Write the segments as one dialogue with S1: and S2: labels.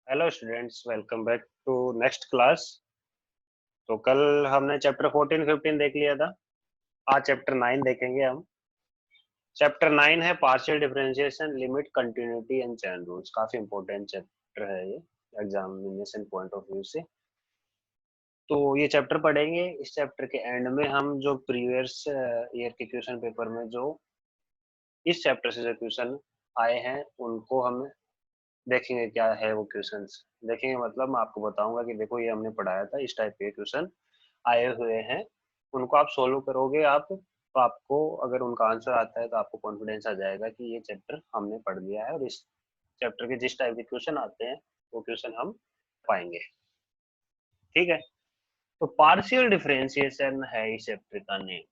S1: Hello students, welcome back to next class. तो कल हमने चैप्टर 14 15 देख लिया था। आज चैप्टर 9 देखेंगे हम। चैप्टर 9 है partial differentiation, limit, continuity and chain rules. काफी इंपॉर्टेंट चैप्टर है ये एग्जामिनेशन पॉइंट ऑफ व्यू से। तो ये चैप्टर पढ़ेंगे। इस चैप्टर के एंड में हम जो प्रीवियस ईयर के क्वेश्चन पेपर में जो इस चैप्टर से जो क्वेश्चन आए हैं उनको हम देखेंगे। क्या है वो क्वेश्चंस देखेंगे, मतलब मैं आपको बताऊंगा कि देखो ये हमने पढ़ाया था, इस टाइप के क्वेश्चन आए हुए हैं। उनको आप सोल्व करोगे आप, तो आपको अगर उनका आंसर आता है तो आपको कॉन्फिडेंस आ जाएगा कि ये चैप्टर हमने पढ़ लिया है और इस चैप्टर के जिस टाइप के क्वेश्चन आते हैं वो क्वेश्चन हम पाएंगे। ठीक है। तो पार्शियल डिफरेंशिएशन है इस चैप्टर का नेम।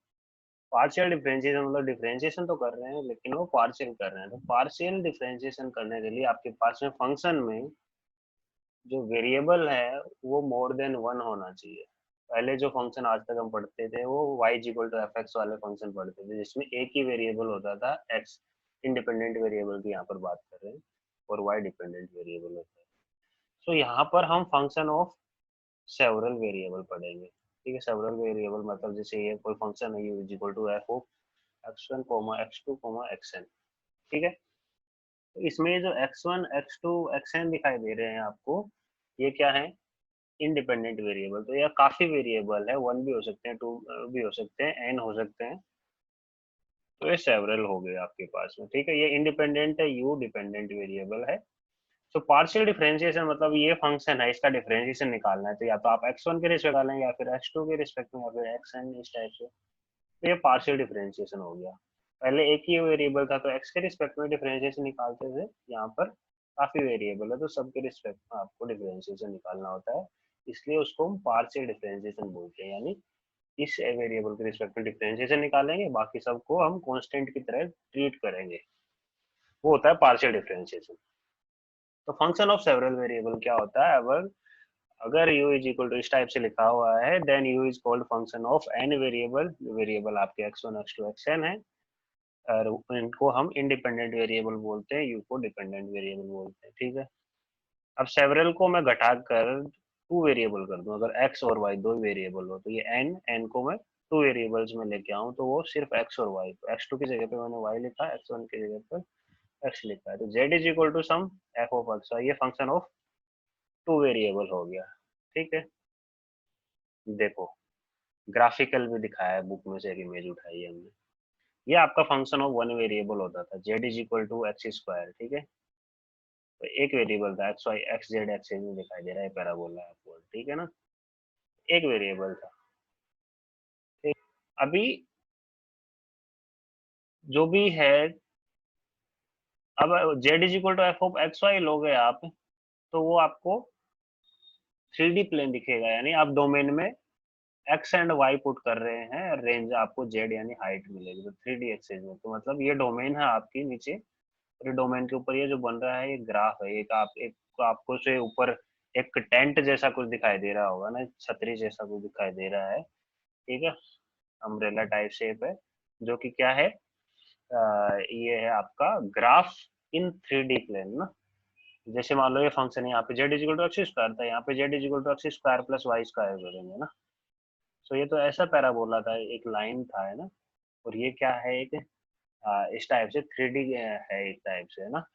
S1: पार्शियल डिफरेंशिएशन मतलब डिफरेंशिएशन तो कर रहे हैं लेकिन वो पार्शियल कर रहे हैं। तो पार्शियल डिफरेंशिएशन करने के लिए आपके पास में फंक्शन में जो वेरिएबल है वो मोर देन वन होना चाहिए। पहले जो फंक्शन आज तक हम पढ़ते थे वो y equal to f x वाले फंक्शन पढ़ते थे जिसमें एक ही वेरिएबल होता था x। इंडिपेंडेंट वेरिएबल की यहाँ पर बात कर रहे हैं और y डिपेंडेंट वेरिएबल होता है। तो यहाँ पर हम फंक्शन ऑफ सेवरल वेरिएबल पढ़ेंगे। ठीक है। सेवरल वेरिएबल मतलब जैसे ये कोई फंक्शन है u equal to f of x1 x2 xn। ठीक है। तो इसमें जो x1 x2 xn दिखाई दे रहे हैं आपको, ये क्या है? Independent variable. तो यह काफी वेरिएबल है, वन भी हो सकते हैं, टू भी हो सकते हैं, एन हो सकते हैं। तो ये सेवरल हो गए आपके पास में। ठीक है। ये इंडिपेंडेंट है, यू डिपेंडेंट वेरिएबल है। तो पार्शियल डिफरेंशिएशन मतलब ये फंक्शन है, इसका डिफरेंशिएशन निकालना है तो या तो आप x1 के रिस्पेक्ट निकालेंगे या फिर x2 के रिस्पेक्ट में या फिर xn इस टाइप से। तो ये पार्शियल डिफरेंशिएशन हो गया। पहले एक ही वेरिएबल था तो x के रिस्पेक्ट में डिफरेंशिएशन निकालते थे। यहाँ पर काफी वेरिएबल है तो सबके रिस्पेक्ट में आपको डिफरेंशिएशन निकालना होता है, इसलिए उसको हम पार्शियल डिफरेंशिएशन बोलते हैं। यानी इस वेरिएबल के रिस्पेक्ट में डिफरेंशिएशन निकालेंगे, बाकी सबको हम कांस्टेंट की तरह ट्रीट करेंगे, वो होता है पार्शियल डिफरेंशिएशन। तो फंक्शन ऑफ सेवरल वेरिएबल क्या होता है? अगर अगर u इज इक्वल टू इस टाइप से लिखा हुआ है then u is called function of n variable. Variable आपके x1 x2 xn है और इनको हम इंडिपेंडेंट वेरिएबल बोलते हैं, u को डिपेंडेंट वेरिएबल बोलते हैं। ठीक है। अब सेवरल को मैं घटा कर टू वेरिएबल कर दूं, अगर x और y दो वेरिएबल हो तो ये n को मैं टू वेरिएबल्स में लेके आऊं तो वो सिर्फ x और y। तो x2 की जगह पे मैंने y लिखा, x1 की जगह पर x लिखा है। तो z is equal to some f of x y, ये फंक्शन ऑफ टू वेरिएबल हो गया। ठीक है। देखो ग्राफिकल भी दिखाया है, बुक में से एक इमेज उठाई है हमने। ये आपका फंक्शन ऑफ वन वेरिएबल होता था, z is equal to x square. ठीक है। तो एक वेरिएबल था x y x z x में दिखाई दे रहा है, पैराबोला है आपको। ठीक है ना। एक वेरिएबल था। ठीक। अभी जो भी है, अब z is equal to f of x y लोगे आप तो वो आपको थ्री डी प्लेन दिखेगा। यानी आप डोमेन में एक्स एंड वाई पुट कर रहे हैं, रेंज आपको जेड यानी हाइट मिलेगी तो थ्री डी एक्सेस में। तो मतलब ये डोमेन है आपकी नीचे, और डोमेन के ऊपर ये जो बन रहा है ये ग्राफ है। एक आप एक तो आपको से ऊपर एक टेंट जैसा कुछ दिखाई दे रहा होगा ना, छतरी जैसा कुछ दिखाई दे रहा है। ठीक है। अम्ब्रेला टाइप शेप है जो कि क्या है, ये है आपका graph in three d plane ना। जैसे मान लो ये फंक्शन है, यहाँ पे z is equal to x square था, यहाँ पे z is equal to x square plus y square करेंगे ना। तो ये तो ऐसा पैराबोला था, एक लाइन था, है ना। और ये क्या है, एक इस टाइप से थ्री डी है, एक टाइप से, है ना।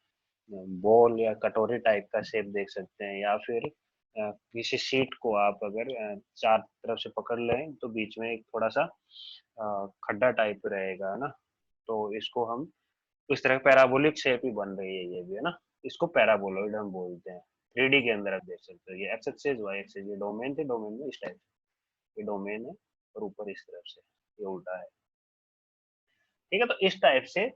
S1: बॉल या कटोरी टाइप का शेप देख सकते हैं, या फिर किसी शीट को आप अगर चार तरफ से पकड़ लें तो बीच में एक थोड़ा सा खड्डा टाइप रहेगा, है ना। तो इसको हम इस तरह पैराबोलिक शेप ही बन रही है ये भी, है ना। इसको पैराबोलॉइड हम बोलते हैं। थ्री डी के अंदर आप देख सकते हो, ये एक्स एक्सिस वाई एक्सिस, ये डोमेन थे, डोमेन में इस टाइप से ये डोमेन है और ऊपर इस तरफ से ये उल्टा है। ठीक है। तो इस टाइप से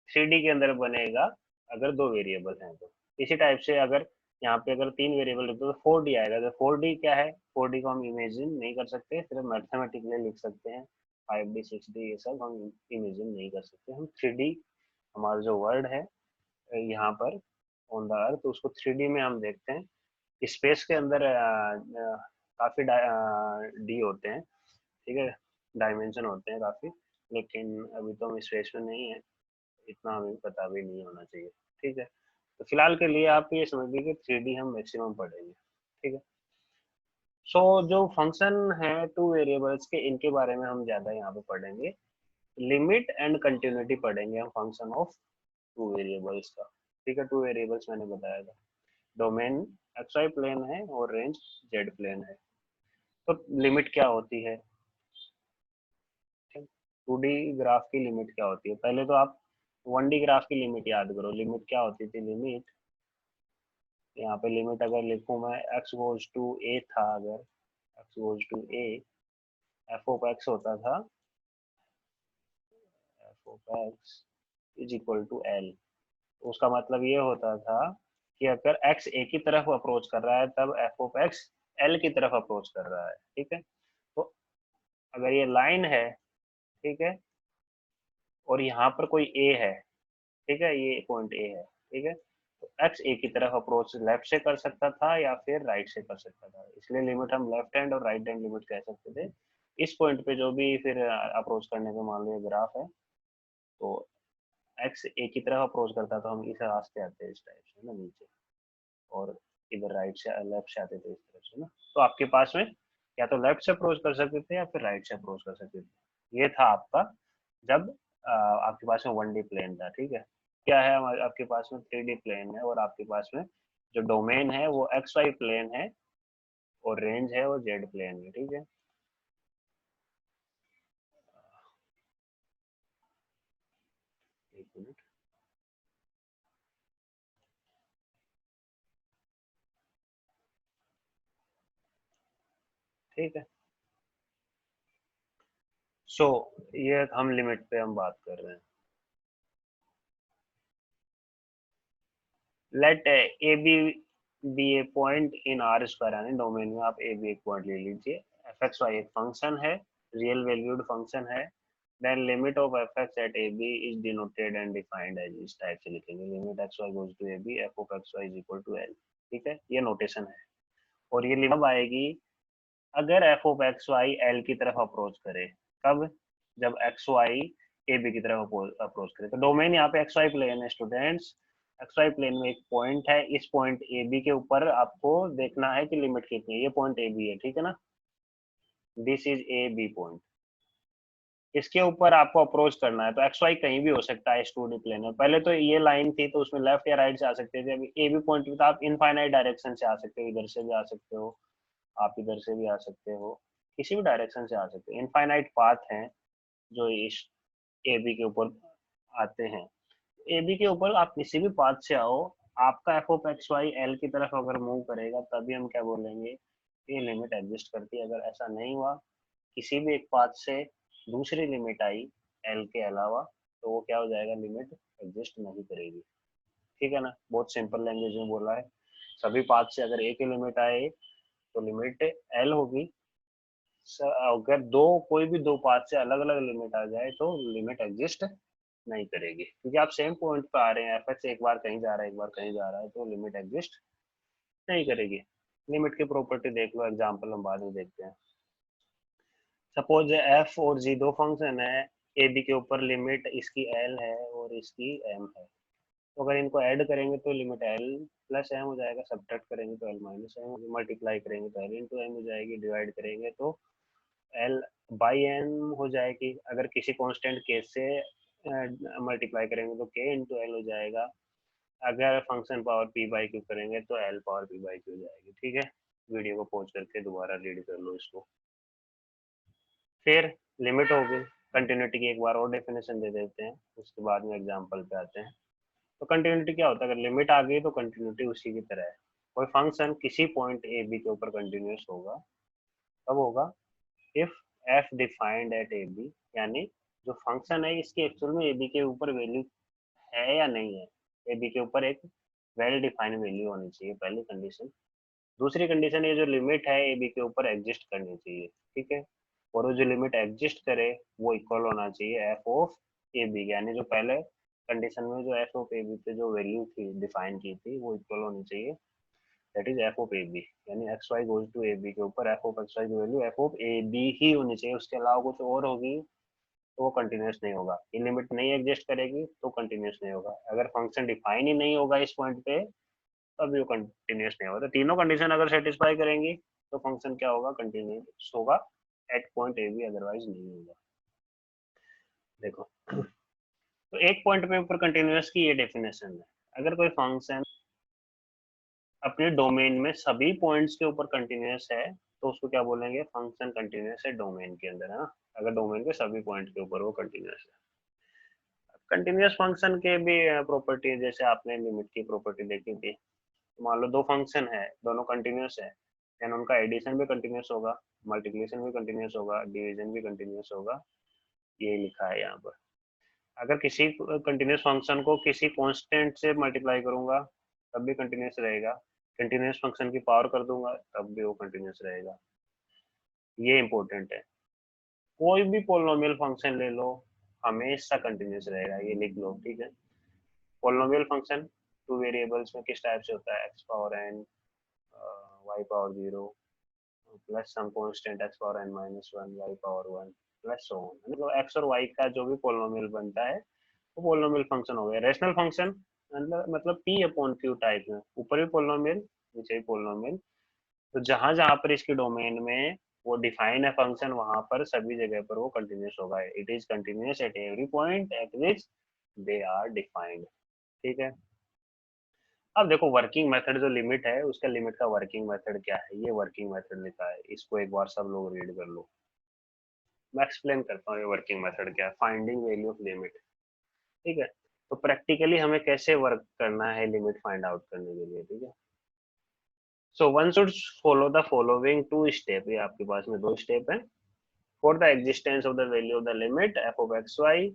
S1: थ्री डी के अंदर बनेगा अगर दो वेरिएबल हैं तो। इसी टाइप से अगर यहाँ पे अगर तीन वेरिएबल लिखते तो फोर डी आएगा। तो फोर डी क्या है, फोर डी को हम इमेजिन नहीं कर सकते, सिर्फ मैथमेटिकली लिख सकते हैं। फाइव डी सिक्स डी ये सब हम इमेजिन नहीं कर सकते। हम थ्री डी, हमारा जो वर्ड है यहाँ पर ऑन द अर्थ, उसको थ्री डी में हम देखते हैं। स्पेस के अंदर काफी डी होते हैं। ठीक है। डायमेंशन होते हैं काफी, लेकिन अभी तो हम स्पेस में नहीं है, इतना हमें पता भी नहीं होना चाहिए। ठीक है। तो फिलहाल के लिए आप ये समझ लीजिए कि 3D हम मैक्सिमम पढ़ेंगे, ठीक है। सो जो फंक्शन है टू वेरिएबल्स के, इनके बारे में हम ज्यादा यहाँ पे पढ़ेंगे। लिमिट एंड कंटिन्यूटी पढ़ेंगे हम फंक्शन ऑफ टू वेरिएबल्स का, ठीक है। टू वेरिएबल्स मैंने बताया था, डोमेन एक्स वाई प्लेन है और रेंज जेड प्लेन है। तो लिमिट क्या होती है, टू डी ग्राफ की लिमिट क्या होती है? पहले तो आप 1D ग्राफ की लिमिट याद करो। लिमिट क्या होती थी? लिमिट, यहाँ पे लिमिट अगर लिखूं मैं, x गोज टू a था, अगर x goes to a, f of x होता था, f of x is equal to l। उसका मतलब ये होता था कि अगर x a की तरफ अप्रोच कर रहा है तब f ऑफ x l की तरफ अप्रोच कर रहा है, ठीक है। तो अगर ये लाइन है, ठीक है, और यहाँ पर कोई a है, ठीक है, ये पॉइंट ए है, ठीक है, तो एक्स ए की तरफ अप्रोच लेफ्ट से कर सकता था या फिर राइट से कर सकता था, इसलिए लिमिट हम लेफ्ट हैंड और राइट हैंड लिमिट कह सकते थे। इस पॉइंट पे जो भी फिर अप्रोच करने पे मान लो ग्राफ है, तो एक्स ए की तरफ अप्रोच करता तो हम इस रास्ते आते हैं, इस टाइप से ना नीचे, और इधर राइट से लेफ्ट से आते थे इस तरफ से ना। तो आपके पास में या तो लेफ्ट से अप्रोच कर सकते थे या फिर राइट से अप्रोच कर सकते थे। ये था आपका जब आपके पास में 1D प्लेन था, ठीक है। क्या है हमारे आपके पास में 3D प्लेन है, और आपके पास में जो डोमेन है वो एक्स वाई प्लेन है, और रेंज है वो जेड प्लेन है, ठीक है। एक मिनट, ठीक है। सो ये हम लिमिट पे हम बात कर रहे हैं। Let a b a point in r square, यानी डोमेन में आप ए बी एक पॉइंट ले लीजिए। एफ एक्स वाई एक फंक्शन है, रियल वैल्यूड फंक्शन है। Then limit of f x at a b is denoted and defined as, इस टाइप से लिखेंगे, limit x y goes to a b f of x y is equal to l, ठीक है। ये notation है। और ये लिमिट आएगी अगर f of x y l की तरफ अप्रोच करे। कब? जब एक्स वाई ए बी की तरफ अप्रोच करे। तो डोमेन यहाँ पे एक्स वाई प्लेन है स्टूडेंट्स। एक्स वाई प्लेन में एक पॉइंट है, इस पॉइंट ए बी के ऊपर आपको देखना है कि लिमिट कितनी है। ये पॉइंट ए बी है, ठीक है ना, this is a b point. इसके ऊपर आपको अप्रोच करना है, तो एक्स वाई कहीं भी हो सकता है इस 2D प्लेन में। पहले तो ये लाइन थी तो उसमें लेफ्ट या राइट से आ सकते थे, अभी ए बी पॉइंट पे तो आप इनफाइनाइट डायरेक्शन से आ सकते हो, इधर से भी आ सकते हो, आप इधर से भी आ सकते हो, किसी भी डायरेक्शन से आ सकते हो। इनफाइनाइट पाथ हैं जो इस ए बी के ऊपर आते हैं। ए बी के ऊपर आप किसी भी पाथ से आओ, आपका f of x y l की तरफ अगर मूव करेगा तभी हम क्या बोलेंगे, ये लिमिट एग्जिस्ट करती है। अगर ऐसा नहीं हुआ, किसी भी एक पाथ से दूसरी लिमिट आई एल के अलावा, तो वो क्या हो जाएगा, लिमिट एग्जिस्ट नहीं करेगी, ठीक है ना। बहुत सिंपल लैंग्वेज में बोला है। सभी पाथ से अगर एक ही लिमिट आए तो लिमिट एल होगी। अगर दो कोई भी दो पाथ से अलग अलग लिमिट आ जाए तो लिमिट एग्जिस्ट नहीं करेगी, क्योंकि आप सेम पॉइंट पे आ रहे हैं। एफ एक्स एक बार कहीं जा रहा है, एक बार कहीं जा रहा है, तो लिमिट एग्जिस्ट नहीं करेगी। लिमिट की प्रॉपर्टी देख लो, एग्जांपल हम बाद में देखते हैं। सपोज एफ और जी दो फंक्शन है, ए बी के ऊपर लिमिट इसकी एल है और इसकी एम है। तो अगर इनको ऐड करेंगे तो लिमिट एल प्लस एम हो जाएगा, सब्ट्रैक्ट करेंगे तो एल माइनस एम, मल्टीप्लाई करेंगे तो एल इंटू एम हो जाएगी, डिवाइड करेंगे तो एल बाई एन हो जाएगी। अगर किसी कांस्टेंट के से मल्टीप्लाई करेंगे तो के इंटू एल हो जाएगा। अगर function power P by Q करेंगे तो L power P by Q हो जाएगी, ठीक है। वीडियो को पॉज करके दोबारा रीड कर लो इसको। फिर लिमिट हो गई। कंटिन्यूटी की एक बार और डेफिनेशन दे देते हैं, उसके बाद में एग्जाम्पल पे आते हैं। तो कंटिन्यूटी क्या होता है? अगर लिमिट आ गई तो कंटिन्यूटी उसी की तरह है। कोई फंक्शन किसी पॉइंट ए बी के ऊपर कंटिन्यूस होगा, कब होगा, if f defined at a b, यानी जो फंक्शन है इसकी एक्चुअल में ए बी के ऊपर वैल्यू है या नहीं है। ए बी के ऊपर एक वेल डिफाइंड वैल्यू होनी चाहिए, पहली कंडीशन। दूसरी कंडीशन, ये जो लिमिट है ए बी के ऊपर एग्जिस्ट करनी चाहिए, ठीक है। और वो जो लिमिट एग्जिस्ट करे वो इक्वल होना चाहिए एफ ऑफ ए बी, यानी जो पहले कंडीशन में जो एफ ऑफ ए बी पे जो वैल्यू थी डिफाइन की थी वो इक्वल होनी चाहिए, that is f of a b. यानी x y goes to a b के ऊपर एफ ऑफ एक्स वाई की value f of a b ही होनी चाहिए, उसके अलावा कुछ और होगी तो वो कंटिन्यूस नहीं होगा। ये लिमिट नहीं एग्जिस्ट करेगी तो कंटिन्यूस नहीं होगा। अगर फंक्शन डिफाइन ही नहीं होगा इस पॉइंट पे तब ये कंटिन्यूस नहीं होगा। तो तीनों कंडीशन अगर सेटिस्फाई करेंगी तो फंक्शन क्या होगा, कंटिन्यूस होगा at point a b, otherwise नहीं होगा। देखो तो एक पॉइंट पे ऊपर कंटिन्यूस की ये डेफिनेशन है। अगर कोई फंक्शन अपने डोमेन में सभी पॉइंट्स के ऊपर कंटिन्यूस है तो उसको क्या बोलेंगे, फंक्शन कंटिन्यूस है डोमेन के अंदर, है ना। अगर डोमेन के सभी पॉइंट के ऊपर वो कंटिन्यूस है। कंटिन्यूस फंक्शन के भी प्रॉपर्टी, जैसे आपने लिमिट की प्रॉपर्टी देखी थी। मान लो दो फंक्शन है, दोनों कंटिन्यूस है, देन उनका एडिशन भी कंटिन्यूस होगा, मल्टीप्लिकेशन भी कंटिन्यूस होगा, डिवीजन भी कंटिन्यूस होगा। ये लिखा है यहाँ पर। अगर किसी कंटिन्यूस फंक्शन को किसी कांस्टेंट से मल्टीप्लाई करूंगा तब भी कंटिन्यूस रहेगा, कंटिन्यूस फंक्शन की पावर कर दूंगा तब भी वो कंटिन्यूस रहेगा। ये इंपॉर्टेंट है। कोई भी पोलिनोमियल फंक्शन ले लो हमेशा कंटिन्यूस रहेगा, ये लिख लो, ठीक है। पोलिनोमियल फंक्शन टू वेरिएबल्स में किस टाइप से होता है, x power n, y power zero plus some constant x power n minus one, y power one plus so on. मतलब एक्स और वाई का जो भी पोलिनोमियल बनता है वो पोलिनोमियल फंक्शन हो गया। रैशनल फंक्शन मतलब पी अपॉन क्यू टाइप में, ऊपर भी पोलिनोमियल नीचे भी पोलिनोमियल। तो जहां जहां पर इसके डोमेन में वो डिफाइन है फंक्शन, वहां पर सभी जगह पर वो कंटिन्यूस होगा। It is continuous at every point at which they are defined, ठीक है। अब देखो वर्किंग मेथड जो लिमिट है उसका, लिमिट का वर्किंग मेथड क्या है, ये वर्किंग मेथड लिखा है, इसको एक बार सब लोग रीड कर लो। मैं एक्सप्लेन करता हूँ ये वर्किंग मेथड क्या है, फाइंडिंग वैल्यू ऑफ लिमिट, ठीक है। तो प्रैक्टिकली हमें कैसे वर्क करना है लिमिट फाइंड आउट करने के लिए, ठीक है। So one should follow the following two step, ये आपके पास में दो स्टेप है। For the existence of the value of the limit f of x y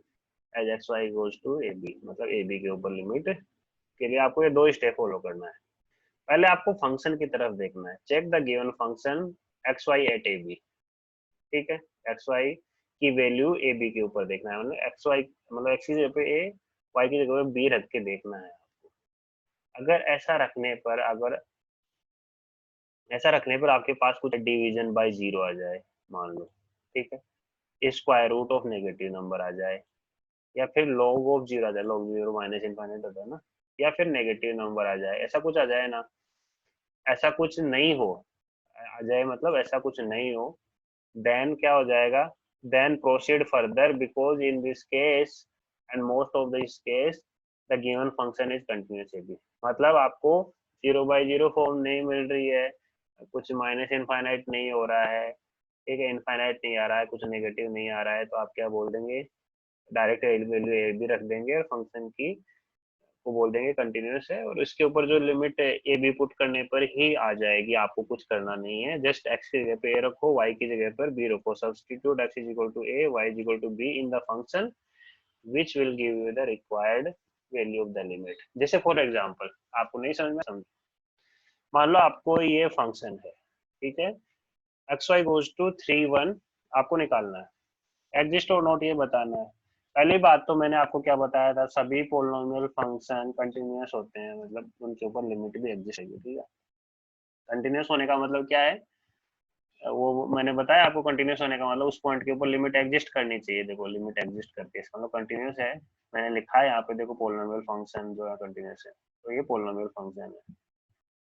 S1: as x y goes to a b, मतलब ए बी के ऊपर limit के लिए आपको ये दो स्टेप फॉलो करना है। पहले आपको फंक्शन की तरफ देखना है, check the given function x y at a b, ठीक है। एक्स वाई की वैल्यू ए बी के ऊपर देखना है, मतलब एक्स वाई मतलब एक्स की जगह पे ए, वाई की जगह पे बी रख के देखना है आपको। अगर ऐसा रखने पर, अगर ऐसा रखने पर आपके पास कुछ डिवीजन बाय जीरो आ जाए मान लो, ठीक है, square root of negative number आ जाए, या फिर लॉग ऑफ जीरो आ जाए, लॉग जीरो माइनस इनफाइनाइट होता है ना, या फिर नेगेटिव नंबर आ जाए, ऐसा कुछ आ जाए ना, ऐसा कुछ नहीं हो, आ जाए मतलब ऐसा कुछ नहीं हो, देन क्या हो जाएगा, then proceed further because in this case and most of this case the given function is continuous. मतलब आपको जीरो बाई जीरो फॉर्म नहीं मिल रही है, कुछ माइनस इनफाइनाइट नहीं हो रहा है, ठीक है, इनफाइनाइट नहीं आ रहा है, कुछ नेगेटिव नहीं आ रहा है, तो आप क्या बोल देंगे, डायरेक्ट वैल्यू ए भी रख देंगे और फंक्शन की को बोल देंगे कंटिन्यूस है, और इसके ऊपर जो लिमिट है ए बी पुट करने पर ही आ जाएगी, आपको कुछ करना नहीं है। जस्ट एक्स की जगह पे ए रखो, वाई की जगह पर बी रखो, substitute x is equal to a, y is equal to b in the function which will give you the required value of the limit. जैसे फॉर एग्जाम्पल, आपको नहीं समझ में, समझ, मान लो आपको ये फंक्शन है, ठीक है, x y goes to three one, आपको निकालना है, एग्जिस्ट और नॉट ये बताना है। पहली बात तो मैंने आपको क्या बताया था, सभी पोलिनोमियल फंक्शन कंटिन्यूस होते हैं, मतलब उनके ऊपर लिमिट भी एग्जिस्ट है, ठीक है। कंटिन्यूस होने का मतलब क्या है, वो मैंने बताया आपको, कंटिन्यूस होने का मतलब उस पॉइंट के ऊपर लिमिट एग्जिस्ट करनी चाहिए। देखो लिमिट एग्जिस्ट करती है, इसका मतलब कंटिन्यूस है। मैंने लिखा है यहाँ पे, देखो पोलिनोमियल फंक्शन जो है कंटिन्यूस है, तो ये पोलिनोमियल फंक्शन है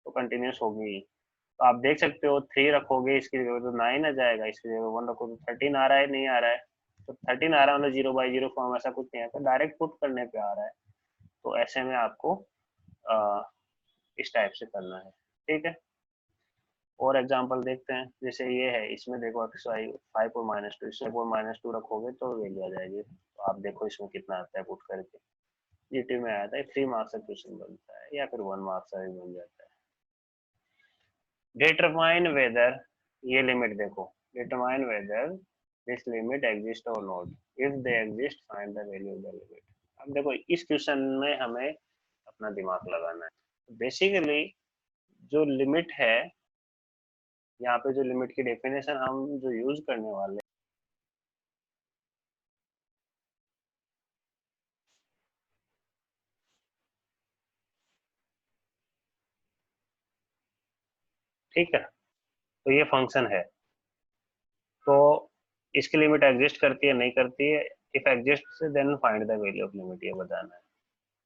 S1: तो कंटिन्यूस होगी। तो आप देख सकते हो, थ्री रखोगे इसकी जगह तो नाइन आ जाएगा, इसकी जगह वन रखोगे थर्टीन आ रहा है, नहीं आ रहा है, तो थर्टीन आ रहा है मतलब जीरो बाई जीरो फॉर्म, ऐसा कुछ नहीं आता, डायरेक्ट पुट करने पे आ रहा है। तो ऐसे में आपको इस टाइप से करना है, ठीक है। और एग्जांपल देखते हैं, जैसे ये है, इसमें देखो एक्स वाई फाइव और माइनस टू, इसमें और माइनस टू रखोगे तो वैल्यू आ जाएगी। तो आप देखो इसमें कितना आता है पुट करके, जीटी में आया था, 3 मार्क्स का क्वेश्चन बनता है या फिर 1 मार्क्स का भी बन जाता है। डिटरमाइन वेदर, ये लिमिट देखो, determine whether this limit exist और not, if they exist find the value of the limit. अब देखो इस क्वेश्चन में हमें अपना दिमाग लगाना है। बेसिकली जो लिमिट है, यहाँ पे जो लिमिट की डेफिनेशन हम जो यूज करने वाले, ठीक है, तो ये फंक्शन है, तो इसकी लिमिट एग्जिस्ट करती है नहीं करती है, if exist then find the value of limit, ये बताना है।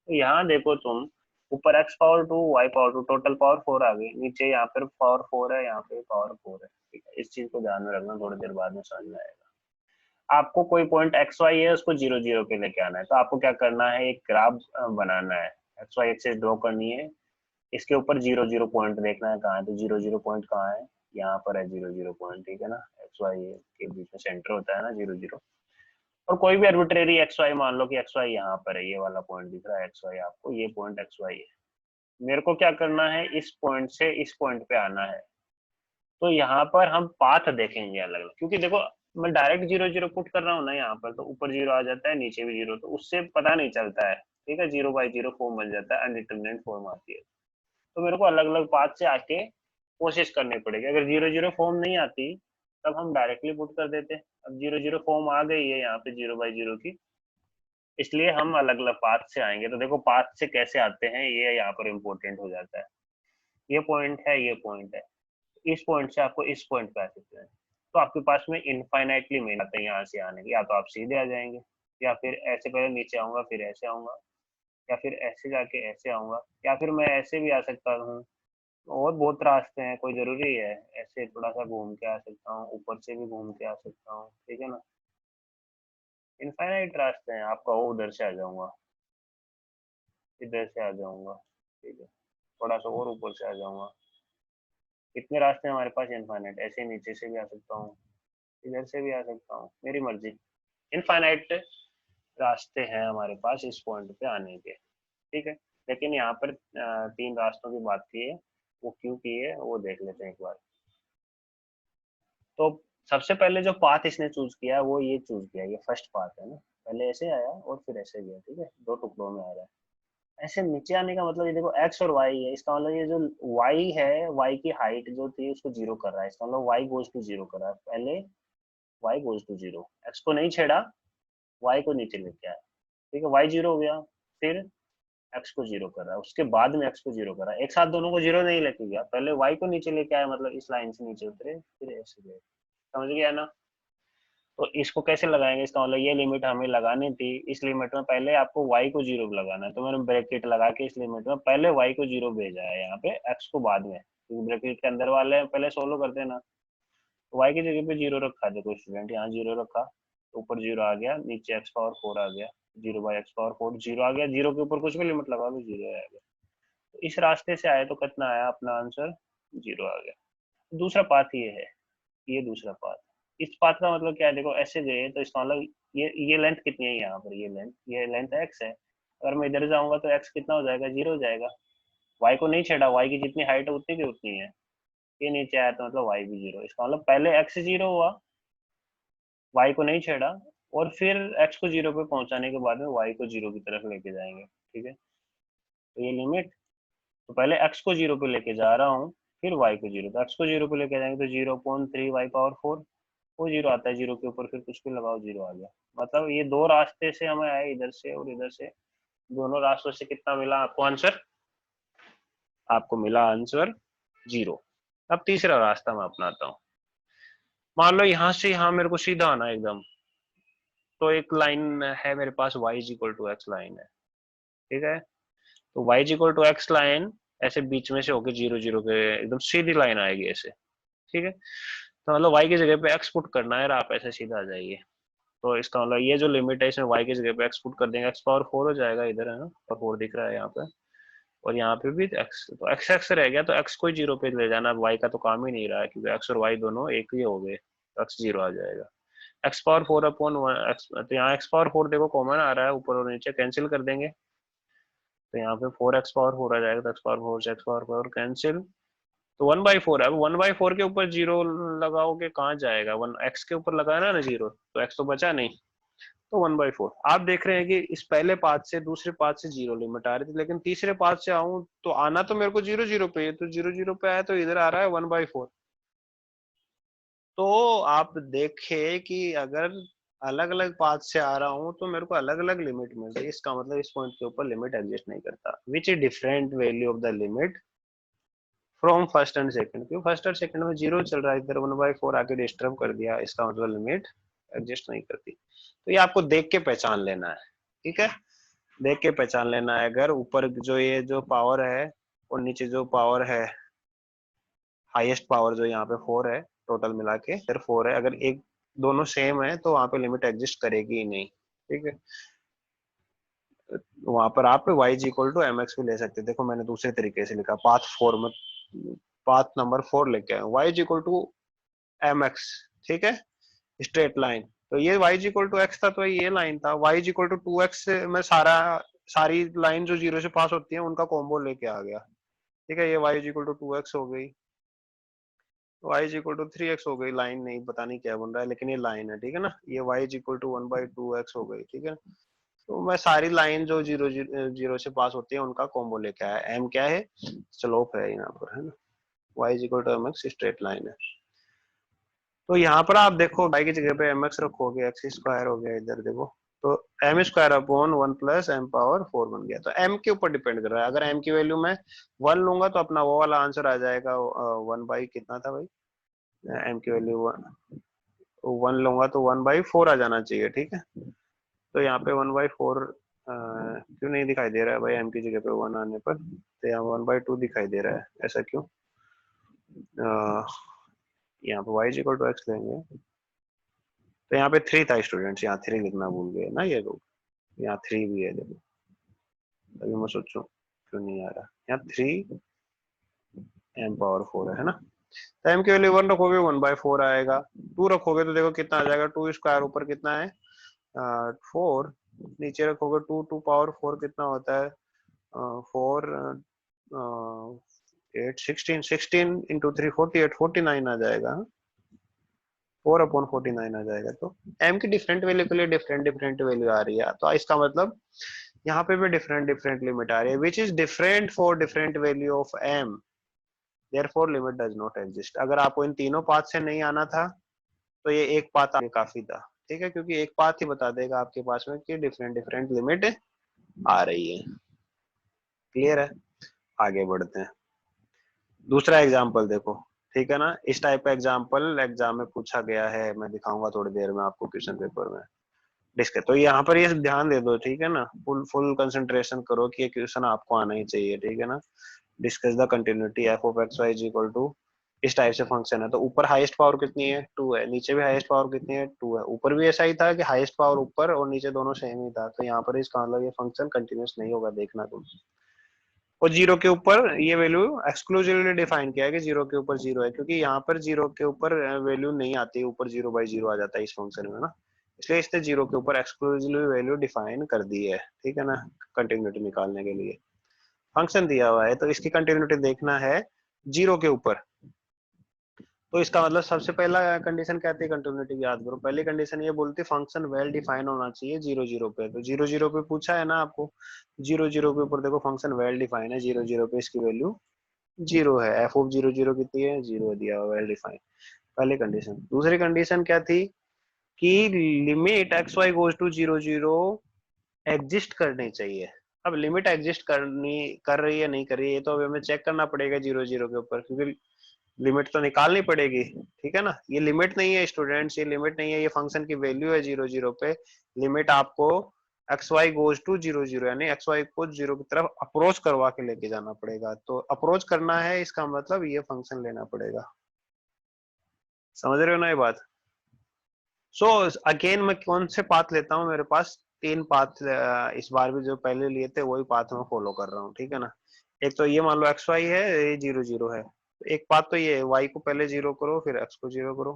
S1: तो यहाँ देखो तुम, ऊपर x power 2 y power 2 total power 4 आ गई, नीचे यहाँ पर पावर 4 है, यहाँ पे पावर 4 है, ठीक है। इस चीज को ध्यान में रखना, थोड़ी देर बाद में समझ में आएगा। आपको कोई पॉइंट एक्स वाई है उसको 0 0 पे लेके आना है, तो आपको क्या करना है, एक ग्राफ बनाना है, एक्स वाई एक्सिस ड्रॉ करनी है, इसके ऊपर 0 0 पॉइंट देखना है कहाँ है, तो 0 0 पॉइंट कहाँ है, यहाँ पर है 0 0 पॉइंट, ठीक है ना। एक्स वाई के बीच में सेंटर होता है ना 0 0, और कोई भी आर्बिट्रेरी एक्स वाई मान लो कि एक्स वाई यहाँ पर है, ये वाला पॉइंट दिख रहा है एक्स वाई आपको, ये पॉइंट एक्स वाई है। मेरे को क्या करना है, इस पॉइंट से इस पॉइंट पे आना है। तो यहाँ पर हम पाथ देखेंगे अलग अलग, क्योंकि देखो मैं डायरेक्ट 0 0 पुट कर रहा हूँ ना यहाँ पर, तो ऊपर 0 आ जाता है, नीचे भी 0, तो उससे पता नहीं चलता है, ठीक है। 0 बाई 0 फॉर्म बन जाता है, अनडिटरमिनेट फॉर्म आती है। तो मेरे को अलग अलग पाथ से आके कोशिश करनी पड़ेगी। अगर 0 0 फॉर्म नहीं आती तब हम डायरेक्टली पुट कर देते। अब 0 0 फॉर्म आ गई है यहाँ पे 0 बाई 0 की, इसलिए हम अलग अलग पाथ से आएंगे। तो देखो पाथ से कैसे आते हैं, ये यहाँ पर इम्पोर्टेंट हो जाता है। ये पॉइंट है, ये पॉइंट है, इस पॉइंट से आपको इस पॉइंट पे आ सकते हैं। तो आपके पास में इनफाइनाइटली मेल आता है यहाँ से आने की, या तो आप सीधे आ जाएंगे, या फिर ऐसे पहले नीचे आऊंगा फिर ऐसे आऊंगा, या फिर ऐसे जाके ऐसे आऊंगा, या फिर मैं ऐसे भी आ सकता हूँ। और बहुत रास्ते हैं, कोई जरूरी है ऐसे थोड़ा सा घूम के आ सकता हूँ, ऊपर से भी घूम के आ सकता हूँ, ठीक है ना। इनफाइनाइट रास्ते हैं, आपका वो उधर से आ जाऊंगा, इधर से आ जाऊंगा, ठीक है, थोड़ा सा और ऊपर से आ जाऊंगा। कितने रास्ते हैं हमारे पास, इनफाइनाइट। ऐसे नीचे से भी आ सकता हूँ, इधर से भी आ सकता हूँ, मेरी मर्जी। इनफाइनाइट रास्ते हैं हमारे पास इस पॉइंट पे आने के, ठीक है। लेकिन यहाँ पर तीन रास्तों की बात की है, वो क्यों की है वो देख लेते हैं एक बार। तो सबसे पहले जो पाथ इसने चूज किया वो ये चूज किया, ये फर्स्ट पाथ है ना, पहले ऐसे आया और फिर ऐसे गया, ठीक है, दो टुकड़ों में आ रहा है। ऐसे नीचे आने का मतलब ये देखो एक्स और वाई है, इसका मतलब ये जो वाई है, वाई की हाइट जो थी उसको 0 कर रहा है, इसका मतलब वाई गोज टू 0 कर रहा है। पहले वाई गोज टू 0, एक्स को नहीं छेड़ा, वाई को नीचे लेके आया, ठीक है, वाई 0 हो गया, फिर एक्स को 0 कर रहा है, उसके बाद में एक्स को 0 कर रहा है, एक साथ दोनों को 0 नहीं लेके गया, पहले वाई को नीचे लेके आया, मतलब इस लाइन से नीचे उतरे फिर ऐसे गए, समझ गया ना। तो इसको कैसे लगाएंगे, इसका मतलब ये लिमिट हमें लगानी थी, इस लिमिट में पहले आपको y को 0 लगाना है, तो मैंने ब्रैकेट लगा के इस लिमिट में पहले y को 0 भेजा है, यहाँ पे x को बाद में, क्योंकि ब्रैकेट के अंदर वाले पहले सोलो करते हैं ना। तो y की जगह पे 0 रखा, देखो स्टूडेंट यहाँ 0 रखा, तो ऊपर 0 आ गया, नीचे x पावर 4 आ गया, 0 बाई एक्स पावर 4 0 आ गया, 0 के ऊपर कुछ भी लिमिट लगा लो 0 आ गया। तो इस रास्ते से आए तो कितना आया, अपना आंसर 0 आ गया। दूसरा पाथ ये है, ये दूसरा पाथ। इस पाथ का मतलब क्या है, देखो ऐसे गए तो इसका मतलब ये लेंथ कितनी है यहाँ पर, ये लेंथ x है, अगर मैं इधर जाऊंगा तो x कितना हो जाएगा, 0 हो जाएगा। y को नहीं छेड़ा, y की जितनी हाइट है उतनी की उतनी है, ये नीचे आया तो मतलब y भी 0, इसका मतलब पहले x 0 हुआ, y को नहीं छेड़ा, और फिर x को 0 पे पहुंचाने के बाद में y को 0 की तरफ लेके जाएंगे, ठीक है। तो ये लिमिट, तो पहले x को 0 पे लेके जा रहा हूँ, फिर y को 0, तो x को 0 पे लेके जाएंगे तो 0.3 y पावर 4, वो 0 आता है, 0 के ऊपर फिर कुछ भी लगाओ 0 आ गया। मतलब ये दो रास्ते से हमें आए, इधर से और इधर से, दोनों रास्तों से कितना मिला आपको आंसर, आपको मिला आंसर 0। अब तीसरा रास्ता मैं अपनाता हूँ। मान लो यहाँ से यहाँ मेरे को सीधा आना एकदम, तो एक लाइन है मेरे पास y is equal to x line है, ठीक है। तो y is equal to x line ऐसे बीच में से होके 0 0 के एकदम सीधी लाइन आएगी ऐसे, ठीक है। तो मतलब y की जगह पे x पुट करना है और आप ऐसे सीधा आ जाइए। तो इसका मतलब ये जो लिमिट है इसमें y की जगह पे x पुट कर देंगे, x पावर 4 हो जाएगा, इधर है ना, और 4 दिख रहा है यहाँ पे, और यहाँ पे भी x, तो x x रह गया, तो x को 0 पे ले जाना, y का तो काम ही नहीं रहा है, क्योंकि x और y दोनों एक ही हो गए, तो x 0 आ जाएगा। x पावर 4 अपॉन x, तो यहाँ x पावर 4 देखो कॉमन आ रहा है, ऊपर और नीचे कैंसिल कर देंगे, तो यहाँ पे 4x पावर 4 आ जाएगा, तो x पावर 4 से x पावर 4 कैंसिल, तो 1/4 है। अब 1/4 के ऊपर 0 लगाओगे कहाँ जाएगा, 1x के ऊपर लगाना ना 0, तो x तो बचा नहीं, तो 1/4। आप देख रहे हैं कि इस पहले पाथ से दूसरे पाथ से 0 लिमिट आ रही थी, लेकिन तीसरे पाथ से आऊं तो आना तो मेरे को 0 0 पे है, तो 0 0 पे आया तो इधर आ रहा है 1/4। तो आप देखें कि अगर अलग अलग पाथ से आ रहा हूं तो मेरे को अलग अलग लिमिट मिल रही है, इसका मतलब इस पॉइंट के ऊपर लिमिट एग्जिस्ट नहीं करता, which is different value of the limit from first and second. क्यों फर्स्ट और सेकंड में 0 चल रहा है, इधर 1/4 आके डिस्टर्ब कर दिया, इसका मतलब लिमिट एग्जिस्ट नहीं करती। तो ये आपको देख के पहचान लेना है, ठीक है, देख के पहचान लेना है। अगर ऊपर जो ये जो पावर है और नीचे जो पावर है, हाईएस्ट पावर जो यहाँ पे 4 है, टोटल मिला के फिर 4 है, अगर एक दोनों सेम है तो वहां पे लिमिट एग्जिस्ट करेगी ही नहीं, ठीक है। वहां पर आप y is equal to m x भी ले सकते हैं। देखो मैंने दूसरे तरीके से लिखा, पाथ 4 में, पाथ नंबर 4 लेके आए, y is equal to m x, ठीक है, स्ट्रेट लाइन। तो ये y is equal to x था, तो ये लाइन था। y is equal to 2x में सारी लाइन जो जीरो से पास होती है उनका कॉम्बो लेके आ गया, ठीक है। ये y is equal to 2x हो गई, y is equal to 3x हो गई, लाइन नहीं पता नहीं क्या बन रहा है लेकिन ये लाइन है, ठीक है ना। ये y is equal to 1/2x हो गई, ठीक है। तो मैं सारी लाइन जो जीरो जीरो से पास होती है उनका कॉम्बो लेके आया। m क्या है, स्लोप है यहाँ पर, है ना। y is equal to m x straight line है। तो यहाँ पर आप देखो y की जगह पे एम एक्स रखोगे, एक्स स्क्वायर हो गया इधर देखो, तो m square upon 1 plus m power 4 बन गया। तो m के ऊपर डिपेंड कर रहा है। अगर m की वैल्यू मैं 1 लूंगा तो अपना वो वाला आंसर आ जाएगा, 1 बाई कितना था भाई, m की वैल्यू 1 लूंगा तो 1/4 आ जाना चाहिए, ठीक है। तो यहाँ पे 1/4 क्यों नहीं दिखाई दे रहा है भाई, m की जगह पे 1 आने पर, तो यहाँ 1/2 दिखाई दे रहा है, ऐसा क्यों। यहाँ पे y is equal to x लेंगे, तो यहाँ पे 3 था स्टूडेंट्स, यहाँ 3 लिखना भूल गए ना ये लोग, यहाँ 3 भी है देखो। अभी मैं सोचूं क्यों नहीं आ रहा, यहाँ 3 m पावर 4 है ना। तो m की वैल्यू 1 रखोगे 1/4 आएगा, 2 रखोगे तो देखो कितना आ जाएगा, 2 स्क्वायर ऊपर कितना है 4, नीचे रखोगे 2, 2 पावर 4 कितना होता है 4 8 16, 16 इंटू 3 48, 49 आ जाएगा, 4/49 आ जाएगा। तो m की डिफरेंट वैल्यू के लिए डिफरेंट डिफरेंट वैल्यू आ रही है, तो इसका मतलब यहाँ पे भी डिफरेंट डिफरेंट लिमिट आ रही है, which is different for different value of m, therefore limit does not exist. अगर आपको इन तीनों पाथ से नहीं आना था तो ये एक पाथ आगे काफी था, ठीक है, क्योंकि एक पाथ ही बता देगा आपके पास में कि डिफरेंट डिफरेंट लिमिट आ रही है। क्लियर है, आगे बढ़ते हैं। दूसरा एग्जाम्पल देखो, ठीक है ना। इस टाइप का एग्जाम्पल एग्जाम में पूछा गया है, मैं दिखाऊंगा थोड़ी देर में आपको क्वेश्चन पेपर में डिस्कस। तो यहाँ पर ये ध्यान दे दो, ठीक है ना, फुल फुल कंसंट्रेशन करो कि ये क्वेश्चन आपको आना ही चाहिए, ठीक है ना। Discuss the continuity f of x y is equal to, इस टाइप से फंक्शन है, तो ऊपर हाईएस्ट पावर कितनी है 2 है, नीचे भी हाईएस्ट पावर कितनी है 2 है। ऊपर भी ऐसा ही था कि हाईएस्ट पावर ऊपर और नीचे दोनों सेम ही था, तो यहाँ पर इसका मतलब ये फंक्शन कंटिन्यूस नहीं होगा, देखना तुम। और जीरो के ऊपर ये वैल्यू एक्सक्लूसिवली डिफाइन किया है कि जीरो के ऊपर जीरो है, क्योंकि यहाँ पर जीरो के ऊपर वैल्यू नहीं आती, ऊपर 0/0 आ जाता है इस फंक्शन में ना, इसलिए इसने जीरो के ऊपर एक्सक्लूसिवली वैल्यू डिफाइन कर दी है, ठीक है ना, कंटिन्यूटी निकालने के लिए। फंक्शन दिया हुआ है तो इसकी कंटिन्यूटी देखना है जीरो के ऊपर, तो इसका मतलब सबसे पहला कंडीशन क्या थी कंटिन्यूटी की, याद करो। पहली कंडीशन ये बोलती फंक्शन वेल डिफाइन होना चाहिए 0 0 पे, तो 0 0 पे पूछा है ना आपको, 0 0 के ऊपर देखो फंक्शन वेल डिफाइन है, 0 0 पे इसकी वैल्यू 0 है, एफ ऑफ 0 0 कितनी है 0 दिया हुआ, वेल डिफाइन, पहली कंडीशन। दूसरी कंडीशन क्या थी कि limit x y goes to 0 0 exist करनी चाहिए। अब लिमिट एग्जिस्ट कर रही है नहीं कर रही है, तो अब हमें चेक करना पड़ेगा 0 0 के ऊपर, क्योंकि लिमिट तो निकालनी पड़ेगी, ठीक है ना। ये लिमिट नहीं है स्टूडेंट्स, ये लिमिट नहीं है, ये फंक्शन की वैल्यू है 0 0 पे। लिमिट आपको एक्स वाई गोज टू 0 0 यानी एक्स वाई को जीरो की तरफ अप्रोच करवा के लेके जाना पड़ेगा, तो अप्रोच करना है इसका मतलब ये फंक्शन लेना पड़ेगा। समझ रहे हो ना ये बात। सो अगेन मैं कौन से पाथ लेता हूँ, मेरे पास 3 पाथ, इस बार भी जो पहले लिए थे वही पाथ मैं फॉलो कर रहा हूँ, ठीक है ना। एक तो ये मान लो एक्स वाई है, ये 0 0 है, एक बात तो ये y को पहले 0 करो फिर x को 0 करो,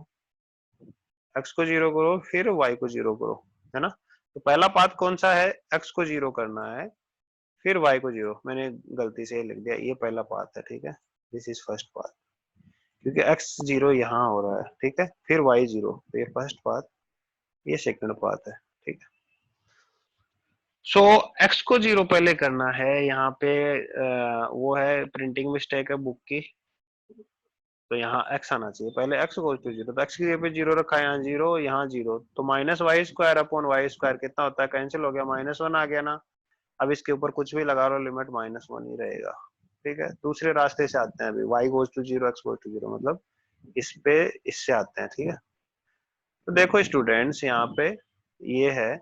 S1: x को 0 करो फिर y को 0 करो, है ना। तो पहला पाथ कौन सा है, x को 0 करना है फिर y को 0, मैंने गलती से लिख दिया, ये पहला पाथ है, ठीक है, दिस इज फर्स्ट पाथ, क्योंकि x 0 यहाँ हो रहा है, ठीक है, फिर y 0, तो ये फर्स्ट पाथ, ये सेकंड पाथ है, ठीक है। सो x को 0 पहले करना है, यहाँ पे वो है प्रिंटिंग मिस्टेक है बुक की, तो यहाँ x आना चाहिए पहले, x गोज टू 0, तो x की जगह पे 0 रखा है, यहाँ 0 यहाँ 0, तो minus y square upon y square कितना होता है, कैंसिल हो गया, -1 आ गया ना। अब इसके ऊपर कुछ भी लगा लो, लिमिट -1 ही रहेगा, ठीक है। दूसरे रास्ते से आते हैं अभी, y goes to 0 x goes to 0, मतलब इस पे इससे आते हैं, ठीक है। तो देखो स्टूडेंट्स यहाँ पे ये है,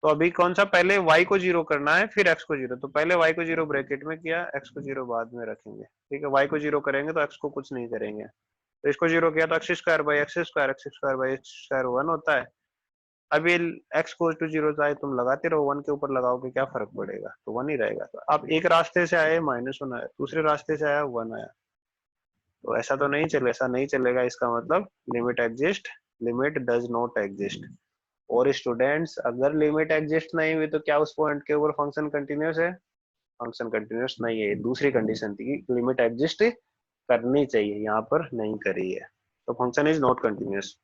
S1: तो अभी कौन सा, पहले y को जीरो करना है फिर x को जीरो, तो पहले y को जीरो ब्रैकेट में किया, x को जीरो बाद में रखेंगे, ठीक है। y को जीरो करेंगे तो x को कुछ नहीं करेंगे, तो इसको जीरो किया तो x square by x square, x square by x square 1 होता है। अब ये x गोज टू जीरो चाहे तुम लगाते रहो, 1 के ऊपर लगाओगे क्या फर्क पड़ेगा, तो 1 ही रहेगा। तो अब एक रास्ते से आए -1 आया, दूसरे रास्ते से आया 1 आया, तो ऐसा तो नहीं चले, ऐसा नहीं चलेगा, इसका मतलब limit exist, limit does not exist. और स्टूडेंट्स अगर लिमिट एग्जिस्ट नहीं हुई तो क्या उस पॉइंट के ऊपर फंक्शन कंटिन्यूस है, फंक्शन कंटिन्यूस नहीं है। दूसरी कंडीशन थी कि लिमिट एग्जिस्ट करनी चाहिए, यहाँ पर नहीं करी है, तो फंक्शन इज नॉट कंटिन्यूस।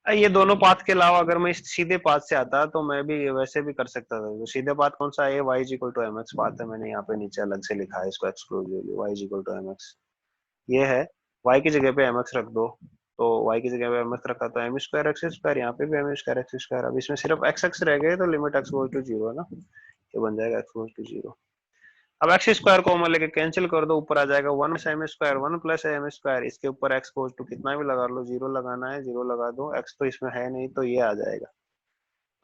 S1: ये दोनों पाथ के अलावा अगर मैं इस सीधे पाथ से आता तो मैं भी वैसे भी कर सकता था। तो सीधे पाथ कौन सा है, y is equal to mx path है, मैंने यहाँ पे नीचे अलग से लिखा है इसको exclusively, y is equal to mx। ये है, y की जगह पे mx रख दो, तो y की जगह पे mx रखा तो m स्क्वायर एक्स स्क्वायर, यहाँ पे भी m स्क्वायर एक्स स्क्वायर। अब इसमें सिर्फ x x रह गए तो limit x goes to zero है ना, ये बन जाएगा x गोज टू जीरो। अब एक्स स्क्वायर को कॉमन लेके कैंसिल कर दो, ऊपर आ जाएगा 1 m square, 1 plus m square, इसके ऊपर एक्स गोज टू कितना भी लगा लो, जीरो लगाना है, जीरो लगा दो, एक्स तो इसमें है नहीं तो ये आ जाएगा।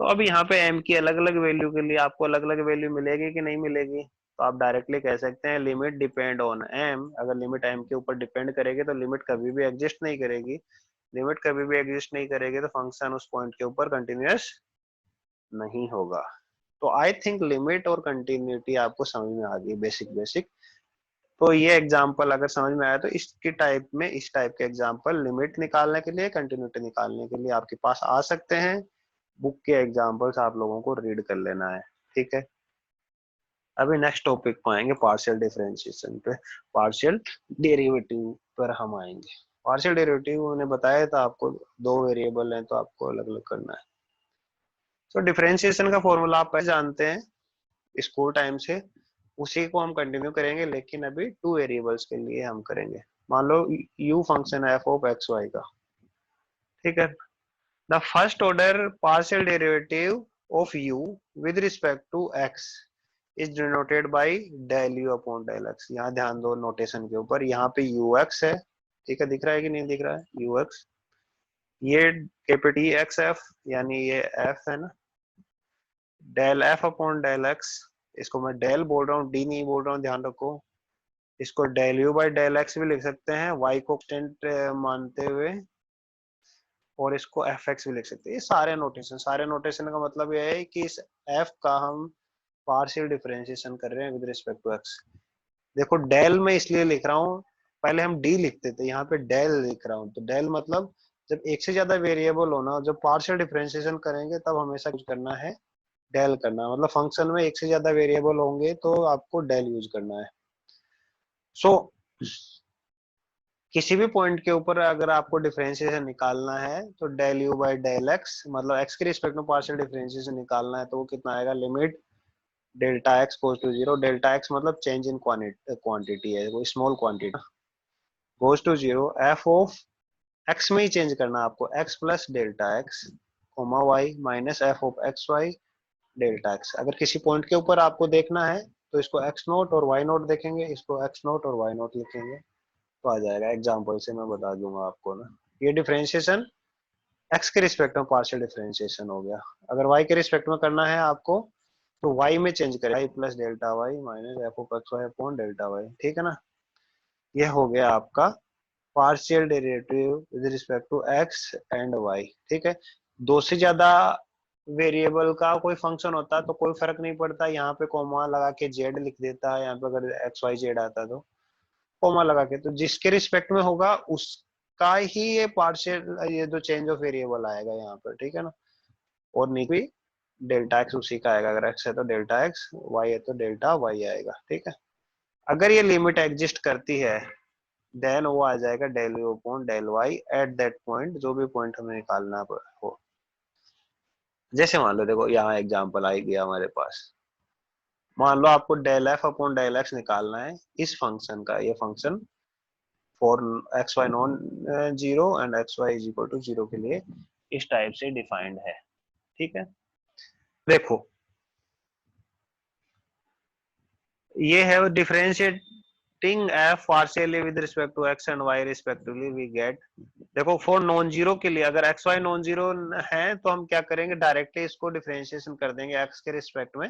S1: तो अब यहाँ पे m की अलग अलग वैल्यू के लिए आपको अलग अलग वैल्यू मिलेगी कि नहीं मिलेगी, तो आप डायरेक्टली कह सकते हैं लिमिट डिपेंड ऑन m। अगर लिमिट m के ऊपर डिपेंड करेगी तो लिमिट कभी भी एग्जिस्ट नहीं करेगी, लिमिट कभी भी एग्जिस्ट नहीं करेगी तो फंक्शन उस पॉइंट के ऊपर कंटिन्यूस नहीं होगा। तो आई थिंक लिमिट और कंटिन्यूटी आपको समझ में आ गई, बेसिक बेसिक। तो ये एग्जांपल अगर समझ में आया तो इसकी टाइप में, इस टाइप के एग्जांपल लिमिट निकालने के लिए, कंटिन्यूटी निकालने के लिए आपके पास आ सकते हैं। बुक के एग्जांपल्स आप लोगों को रीड कर लेना है, ठीक है। अभी नेक्स्ट टॉपिक पे आएंगे, पार्शियल डिफरेंशिएशन पे, पार्शियल डेरिवेटिव पर हम आएंगे। पार्शियल डेरिवेटिव मैंने बताया था आपको, दो वेरिएबल हैं तो आपको अलग अलग करना है। तो डिफरेंशिएशन का फॉर्मूला आप पहले जानते हैं स्कूल टाइम से, उसी को हम कंटिन्यू करेंगे, लेकिन अभी टू वेरिएबल्स के लिए हम करेंगे। मान लो u फंक्शन है f ऑफ एक्स वाई का, ठीक है। The first order partial derivative of u with respect to x is denoted by del u upon del x। यहाँ ध्यान दो नोटेशन के ऊपर, यहाँ पे ux है, ठीक है, दिख रहा है कि नहीं दिख रहा है ux, ये कैपिटल एक्स एफ, यानी ये f है ना, del f upon del x, इसको मैं डेल बोल रहा हूँ, डी नहीं बोल रहा हूँ, ध्यान रखो। इसको del u by del x भी लिख सकते हैं y को कांस्टेंट मानते हुए, और इसको एफ एक्स भी लिख सकते हैं। ये सारे नोटेशन का मतलब ये है कि इस f का हम पार्शियल डिफरेंशिएशन कर रहे हैं विद रिस्पेक्ट टू x। देखो डेल में इसलिए लिख रहा हूँ, पहले हम डी लिखते थे, यहाँ पे डेल लिख रहा हूँ। तो डेल मतलब जब एक से ज्यादा वेरिएबल होना, जब पार्शियल डिफरेंशिएशन करेंगे तब हमेशा कुछ करना है, डेल करना, मतलब फंक्शन में एक से ज्यादा वेरिएबल होंगे तो आपको डेल यूज करना है। सो किसी भी पॉइंट के ऊपर अगर आपको डिफरेंशिएशन निकालना है तो del u by del x, मतलब एक्स के रिस्पेक्ट में पार्शियल डिफरेंशिएशन निकालना है, तो वो कितना आएगा, limit delta x goes to zero, delta x मतलब चेंज इन क्वांटिटी है, वो small quantity, goes to zero, f of x में ही चेंज करना है आपको, x plus delta x comma y minus f of x y delta x. अगर किसी पॉइंट के ऊपर आपको देखना है तो इसको एक्स नोट और वाई नोट देखेंगे, इसको एक्स नोट और वाई नोट लिखेंगे तो आ जाएगा। एग्जाम्पल से मैं बता दूंगा आपको ना, ये डिफरेंशिएशन एक्स के रिस्पेक्ट में पार्शियल डिफरेंशिएशन हो गया। अगर वाई के रिस्पेक्ट में करना है आपको तो वाई में चेंज करें, y plus delta y minus f of x y upon delta y, ठीक है ना। ये हो गया आपका partial derivative with respect to x and y, ठीक है। दो से ज्यादा वेरिएबल का कोई फंक्शन होता तो कोई फर्क नहीं पड़ता, यहाँ पे कोमा लगा के जेड लिख देता है, यहाँ पे अगर एक्स वाई जेड आता तो कोमा लगा के, तो जिसके रिस्पेक्ट में होगा उसका ही ये पार्शियल, ये जो चेंज ऑफ वेरिएबल आएगा यहाँ पर, ठीक है ना। और नहीं भी डेल्टा एक्स उसी का आएगा, अगर एक्स है तो डेल्टा एक्स, वाई है तो डेल्टा वाई आएगा, ठीक है। अगर ये लिमिट एग्जिस्ट करती है देन वो आ जाएगा del u upon del y at that point, जो भी पॉइंट हमें निकालना हो। जैसे मान लो देखो यहाँ एग्जांपल आई गया हमारे पास, मान लो आपको del f upon del x निकालना है इस फंक्शन का, ये function for x y non zero and x y is equal to zero के लिए इस टाइप से डिफाइंड है, ठीक है। देखो ये है differentiate shifting f partially with respect to x and y respectively we get, देखो फॉर नॉन जीरो के लिए अगर एक्स वाई नॉन जीरो है तो हम क्या करेंगे, डायरेक्टली इसको डिफरेंशिएशन कर देंगे एक्स के रिस्पेक्ट में,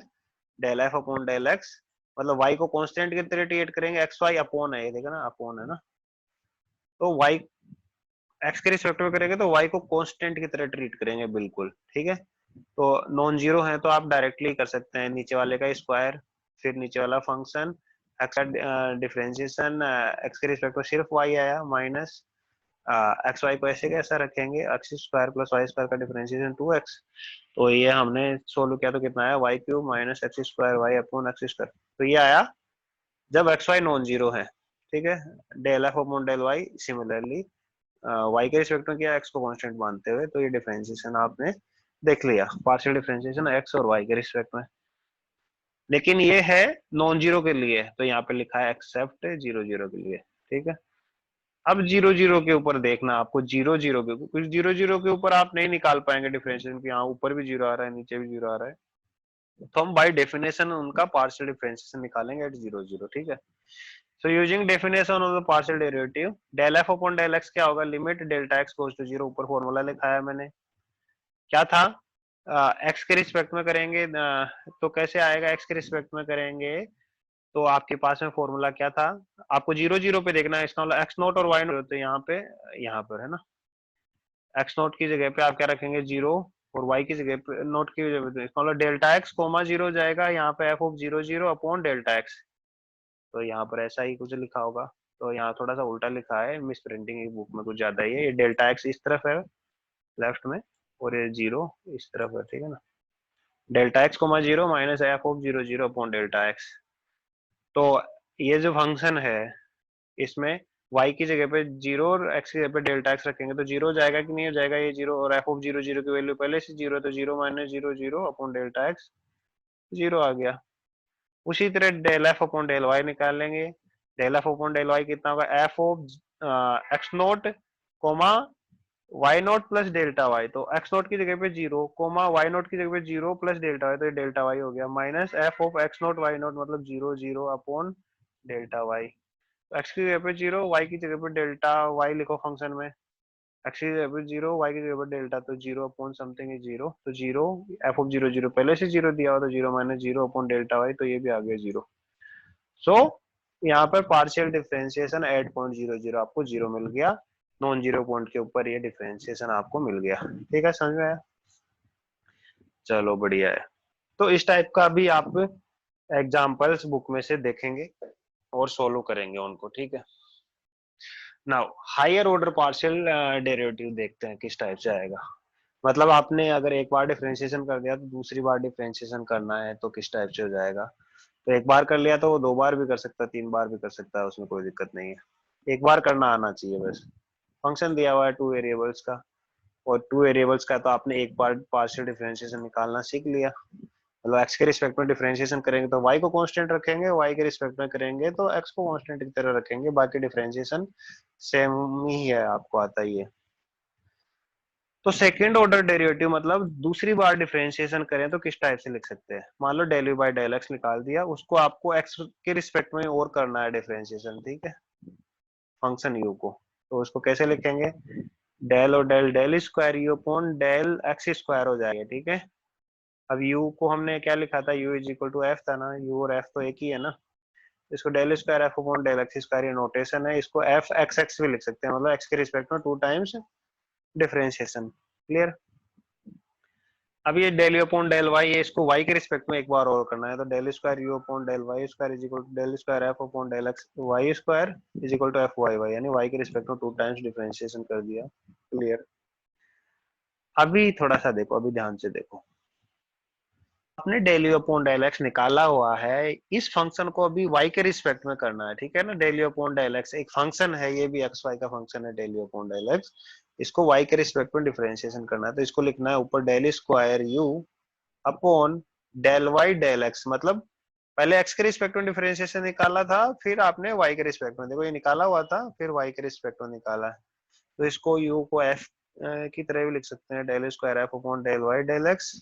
S1: del f upon del x, मतलब वाई को कांस्टेंट की तरह ट्रीट करेंगे, एक्स वाई अपॉन है, ये देखो ना अपॉन है ना, तो वाई एक्स के रिस्पेक्ट में करेंगे तो वाई को कांस्टेंट की तरह ट्रीट करेंगे बिल्कुल, ठीक है। तो नॉन जीरो है तो आप डायरेक्टली कर सकते हैं, नीचे वाले का स्क्वायर फिर नीचे वाला फंक्शन एक्स का डिफरेंशिएशन, एक्स के रिस्पेक्ट में सिर्फ वाई आया माइनस एक्स वाई को ऐसे कैसा रखेंगे, x square plus y square का डिफरेंशिएशन 2x, तो ये हमने सोल्व किया तो कितना आया, y cube minus x square y upon x square, तो ये आया जब एक्स वाई नॉन जीरो है, ठीक है। Del f upon del y similarly y के रिस्पेक्ट में किया एक्स को कांस्टेंट मानते हुए, तो ये डिफरेंशिएशन आपने देख लिया, पार्शियल डिफरेंशिएशन एक्स और वाई के रिस्पेक्ट में। लेकिन ये है नॉन जीरो के लिए, तो यहाँ पे लिखा है एक्सेप्ट जीरो जीरो के लिए, ठीक है। अब जीरो जीरो के ऊपर देखना आपको, जीरो जीरो के कुछ जीरो जीरो के ऊपर आप नहीं निकाल पाएंगे डिफरेंशिएशन की, यहाँ ऊपर भी जीरो आ रहा है नीचे भी जीरो आ रहा है, तो हम बाय डेफिनेशन उनका पार्शियल डिफरेंशिएशन निकालेंगे एट जीरो जीरो, ठीक है। So using definition of the partial derivative, del f upon del x क्या होगा, limit delta x goes to zero, ऊपर फॉर्मूला लिखा है मैंने, क्या था, एक्स के रिस्पेक्ट में करेंगे, तो कैसे आएगा, एक्स के रिस्पेक्ट में करेंगे तो आपके पास में फॉर्मूला क्या था, आपको जीरो जीरो पे देखना है, इसका मतलब एक्स नोट और वाई नोट, तो यहाँ पर है ना, एक्स नोट की जगह पे आप क्या रखेंगे जीरो, और वाई की जगह पे नोट की जगह पे इसका मतलब डेल्टा एक्स कोमा जीरो जाएगा, यहाँ पे F of zero zero upon delta x, तो यहाँ पर ऐसा ही कुछ लिखा होगा, तो यहाँ थोड़ा सा उल्टा लिखा है, मिस प्रिंटिंग की बुक में कुछ ज्यादा ही है, ये डेल्टा एक्स इस तरफ है लेफ्ट में और ये जीरो इस तरफ है, ठीक है ना, delta x comma zero minus f of zero zero upon delta x, तो ये जो फंक्शन है इसमें y की जगह पे जीरो और x की जगह पे डेल्टा x रखेंगे तो जीरो जाएगा कि नहीं हो जाएगा, ये जीरो, और एफ ऑफ जीरो जीरो की वैल्यू पहले से जीरो है तो zero minus zero zero upon delta x, zero आ गया। उसी तरह del f upon del y निकाल लेंगे, del f upon del y कितना होगा, f of x naught comma y naught plus delta y, तो एक्स नोट की जगह पे जीरो कोमा वाई नोट की जगह पे जीरो प्लस डेल्टा वाई, तो ये डेल्टा वाई हो गया, minus f of x naught y naught मतलब zero zero upon delta y, x की जगह पे जीरो वाई की जगह पे डेल्टा वाई लिखो फंक्शन में, एक्स की जगह पे जीरो वाई की जगह पे डेल्टा, तो zero upon something is zero, तो zero f of zero zero पहले से जीरो दिया हुआ, तो zero minus zero upon delta y, तो ये भी आ गया जीरो। सो यहाँ पर partial differentiation at point zero zero आपको जीरो मिल गया, नॉन जीरो पॉइंट के ऊपर ये डिफरेंशिएशन आपको मिल गया, ठीक है, समझ में आया, चलो बढ़िया है। तो इस टाइप का भी आप एग्जाम्पल्स बुक में से देखेंगे और सोल्व करेंगे उनको, ठीक है। Now higher order partial derivative देखते हैं किस टाइप से आएगा, मतलब आपने अगर एक बार डिफरेंशिएशन कर दिया तो दूसरी बार डिफरेंशिएशन करना है तो किस टाइप से हो जाएगा, तो एक बार कर लिया तो वो दो बार भी कर सकता है, तीन बार भी कर सकता है, उसमें कोई दिक्कत नहीं है, एक बार करना आना चाहिए बस। फंक्शन दिया हुआ है टू वेरिएबल्स का, और टू वेरिएबल्स का तो आपने एक बार पार्शियल डिफरेंशिएशन निकालना सीख लिया, मतलब एक्स के रिस्पेक्ट में डिफरेंशिएशन करेंगे तो वाई को कांस्टेंट रखेंगे, वाई के रिस्पेक्ट में करेंगे तो एक्स को कांस्टेंट की तरह रखेंगे, बाकी डिफरेंशिएशन सेम ही है, आपको आता ही है। तो सेकंड ऑर्डर डेरिवेटिव मतलब दूसरी बार डिफरेंशिएशन करें तो किस टाइप से लिख सकते हैं, मान लो del u by del x निकाल दिया, उसको आपको एक्स के रिस्पेक्ट में और करना है डिफरेंशिएशन, ठीक है, फंक्शन यू को, तो उसको कैसे लिखेंगे, डेल और del del square u upon del x square हो जाएगा, ठीक है। अब u को हमने क्या लिखा था, u is equal to f था ना, u और f तो एक ही है ना, इसको del square f upon del x square ये नोटेशन है, इसको एफ एक्स एक्स भी लिख सकते हैं, मतलब एक्स के रिस्पेक्ट में टू टाइम्स डिफरेंशिएशन, क्लियर। अब ये del u upon del y, ये इसको y के रिस्पेक्ट में एक बार और करना है, तो del square u upon del y square is equal to del square f upon del x y square is equal to f y y, यानी y के रिस्पेक्ट में टू टाइम्स डिफरेंशिएशन कर दिया, क्लियर। अभी थोड़ा सा देखो, अभी ध्यान से देखो, आपने del u upon del x निकाला हुआ है, इस फंक्शन को अभी y के रिस्पेक्ट में करना है, ठीक है ना, del u upon del x एक फंक्शन है, ये भी एक्स वाई का फंक्शन है del u upon del x, इसको y के रिस्पेक्ट में डिफरेंशिएशन करना है, तो इसको लिखना है ऊपर del square u upon del y del x, मतलब पहले x के रिस्पेक्ट में डिफरेंशिएशन निकाला था, फिर आपने y के रिस्पेक्ट में, देखो ये निकाला हुआ था फिर y के रिस्पेक्ट में निकाला है, तो इसको u को f की तरह भी लिख सकते हैं, del square f upon del y del x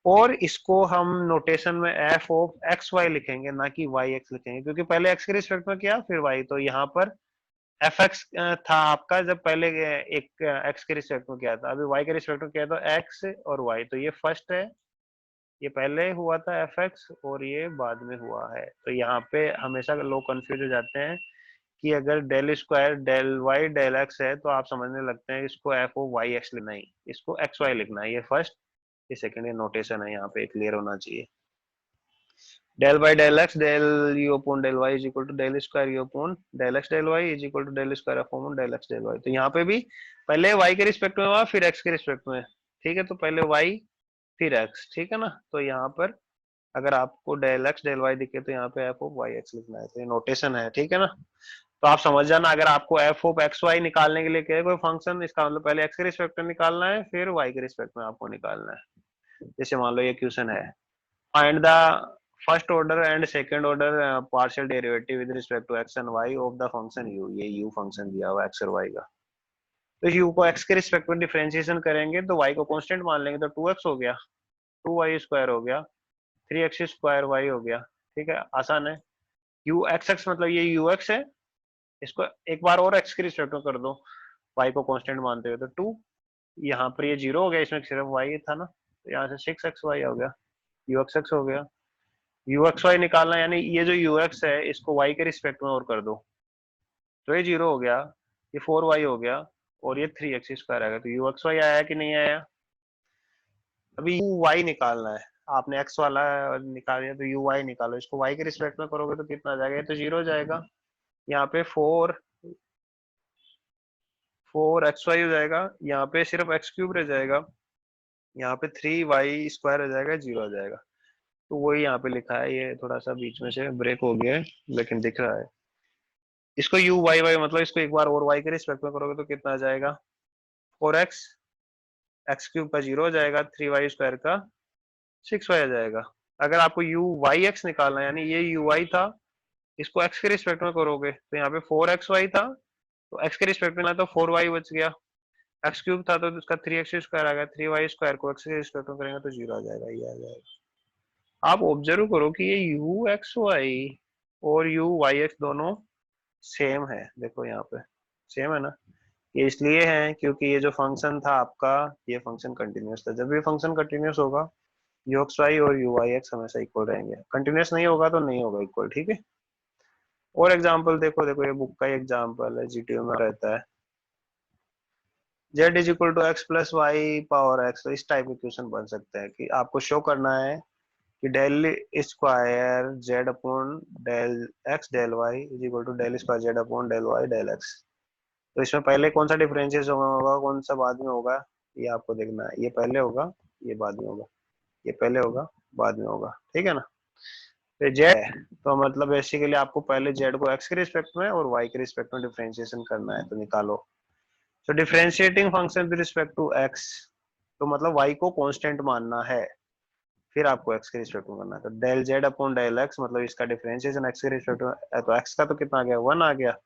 S1: और इसको हम नोटेशन में एफ ऑफ एक्स वाई लिखेंगे, ना कि वाई एक्स लिखेंगे, क्योंकि पहले एक्स के रिस्पेक्ट में किया फिर वाई, तो यहाँ पर एफ एक्स था आपका जब पहले एक एक्स के रिस्पेक्ट में किया था, अभी वाई के रिस्पेक्ट में किया तो एक्स और वाई, तो ये फर्स्ट है, ये पहले हुआ था एफ एक्स और ये बाद में हुआ है। तो यहाँ पे हमेशा लोग कंफ्यूज हो जाते हैं कि अगर del square del y del x है तो आप समझने लगते हैं इसको एफ ओ वाई एक्स लिखना ही, इसको एक्स वाई लिखना है, ये फर्स्ट ये सेकंड, ये नोटेशन है, यहाँ पे क्लियर होना चाहिए। Del by del x del u upon del y is equal to del square u upon del x del y is equal to del square upon del x del y. तो यहाँ पे भी पहले Y के respect में हुआ फिर x के रिस्पेक्ट में, ठीक है, तो पहले वाई फिर एक्स, ठीक है ना। तो यहाँ पर अगर आपको डेल एक्स डेल वाई दिखे तो यहाँ पे एफ ऑफ वाई एक्स लिखना है, तो ये नोटेशन है, ठीक है ना। तो आप समझ जाना, अगर आपको एफ ऑफ एक्स वाई निकालने के लिए कहे कोई फंक्शन, इसका मतलब पहले एक्स के रिस्पेक्ट में निकालना है फिर वाई के रिस्पेक्ट में आपको निकालना है। जैसे मान लो ये क्वेश्चन है, find the first order and second order partial derivative with respect to x and y of the function u, ये यू फंक्शन दिया हुआ एक्स और वाई का। तो यू को एक्स के रिस्पेक्ट में डिफरेंशिएशन करेंगे तो वाई को कांस्टेंट मान लेंगे, तो 2x हो गया, 2y स्क्वायर हो गया, 3x स्क्वायर वाई हो गया, ठीक है, आसान है। यू एक्स एक्स मतलब ये यू एक्स है, इसको एक बार और एक्स के रिस्पेक्ट में कर दो वाई को कांस्टेंट मानते हुए, तो 2, यहाँ पर ये 0 हो गया, इसमें सिर्फ वाई था ना, तो यहाँ से 6x वाई हो गया, यू एक्स एक्स हो गया। यू एक्स वाई निकालना, यानी ये जो यू एक्स है इसको वाई के रिस्पेक्ट में और कर दो, तो ये 0 हो गया, ये 4y हो गया और ये 3x स्क्वायर आएगा। तो यू एक्स वाई आया कि नहीं आया। अभी यू वाई निकालना है, आपने एक्स वाला निकाल दिया तो यू वाई निकालो, इसको वाई के रिस्पेक्ट में करोगे तो कितना आ जाएगा, ये तो 0 हो जाएगा, यहाँ पे 4 एक्स वाई हो जाएगा, यहाँ पे सिर्फ एक्स क्यूब रह जाएगा, यहाँ पे 3y स्क्वायर हो जाएगा, 0 हो जाएगा। तो वही यहाँ पे लिखा है, ये थोड़ा सा बीच में से ब्रेक हो गया है लेकिन दिख रहा है। इसको यू वाई वाई मतलब इसको एक बार और वाई के रिस्पेक्ट में करोगे तो कितना आ जाएगा, 4x, एक्स क्यूब का 0 हो जाएगा, 3y स्क्वायर का 6y आ जाएगा। अगर आपको यू वाई एक्स निकालना है, यानी ये यू वाई था, इसको x के रिस्पेक्ट में करोगे तो यहाँ पे 4xy था, तो x के रिस्पेक्ट में ना तो 4y बच गया, एक्स क्यूब था तो उसका 3x स्क्वायर आ गया, 3y स्क्वायर को x के रिस्पेक्ट में करेंगे तो 0 आ जाएगा, ये आ जाएगा। आप ऑब्जर्व करो कि ये यू एक्स वाई और यू वाई एक्स दोनों सेम है, देखो यहाँ पे सेम है ना। ये इसलिए है क्योंकि ये जो फंक्शन था आपका, ये फंक्शन कंटिन्यूस था, जब भी फंक्शन कंटिन्यूस होगा यू एक्स वाई और यू वाई एक्स हमेशा इक्वल रहेंगे, कंटिन्यूस नहीं होगा तो नहीं होगा इक्वल, ठीक है। और एग्जांपल देखो, देखो ये बुक का एग्जांपल है, जीटीओ में रहता है, z is equal to x plus y power x. तो इस टाइप के क्वेश्चन बन सकते हैं कि आपको शो करना है कि del square z upon del x del y is equal to del square z upon del y del x. तो इसमें पहले कौन सा डिफरेंशिएशन होगा कौन सा बाद में होगा, ये आपको देखना है, ये पहले होगा ये बाद में होगा, ये पहले होगा बाद में होगा, ठीक है ना। तो जेड है तो मतलब बेसिकली आपको पहले जेड को एक्स के रिस्पेक्ट में और वाई के रिस्पेक्ट में डिफरेंशिएशन करना है, तो निकालो। तो differentiating function with respect to x, तो मतलब वाई को कांस्टेंट मानना है, फिर आपको एक्स के रिस्पेक्ट में करना है, तो del z upon del x मतलब इसका डिफरेंशिएशन एक्स के रिस्पेक्ट में, तो एक्स का तो कितना आ गया 1 आ गया,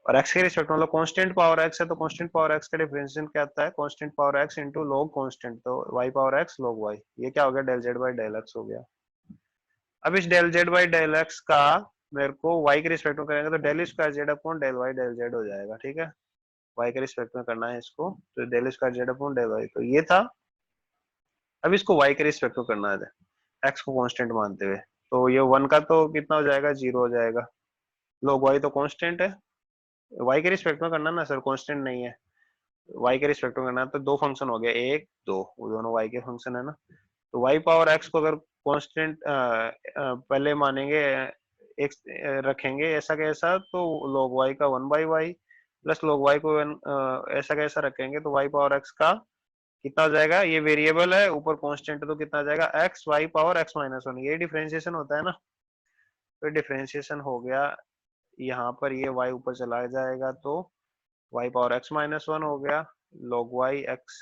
S1: और एक्स के रिस्पेक्ट मतलब कांस्टेंट पावर एक्स है तो कांस्टेंट पावर एक्स का डिफरेंशिएशन क्या आता है, constant power x into log constant, तो y power x log y, ये क्या हो गया del z by del x हो गया। अब इस del z by del x का मेरे को y के रिस्पेक्ट में करेंगे तो del square z upon del y del z हो जाएगा, ठीक है, y के रिस्पेक्ट में करना है इसको, तो del square z upon del y, तो ये था। अब इसको y के रिस्पेक्ट में करना है x को कांस्टेंट मानते हुए, तो ये 1 का तो कितना हो जाएगा 0 हो जाएगा, log y तो कांस्टेंट है, y के रिस्पेक्ट में करना ना सर, कांस्टेंट नहीं है, y के रिस्पेक्ट में करना, तो दो फंक्शन हो गया, एक दो, वो दोनों y के फंक्शन है ना। तो y पावर x को अगर कांस्टेंट पहले मानेंगे, एक रखेंगे ऐसा कैसा, तो log y का 1/y प्लस log y को ऐसा कैसा रखेंगे तो y पावर x का कितना हो जाएगा, ये वेरिएबल है ऊपर कांस्टेंट, तो कितना आ जाएगा x y power x minus 1, ये डिफरेंशिएशन होता है ना। तो डिफरेंशिएशन हो गया, यहाँ पर ये y ऊपर चला जाएगा तो y पावर x माइनस 1 हो गया, log y x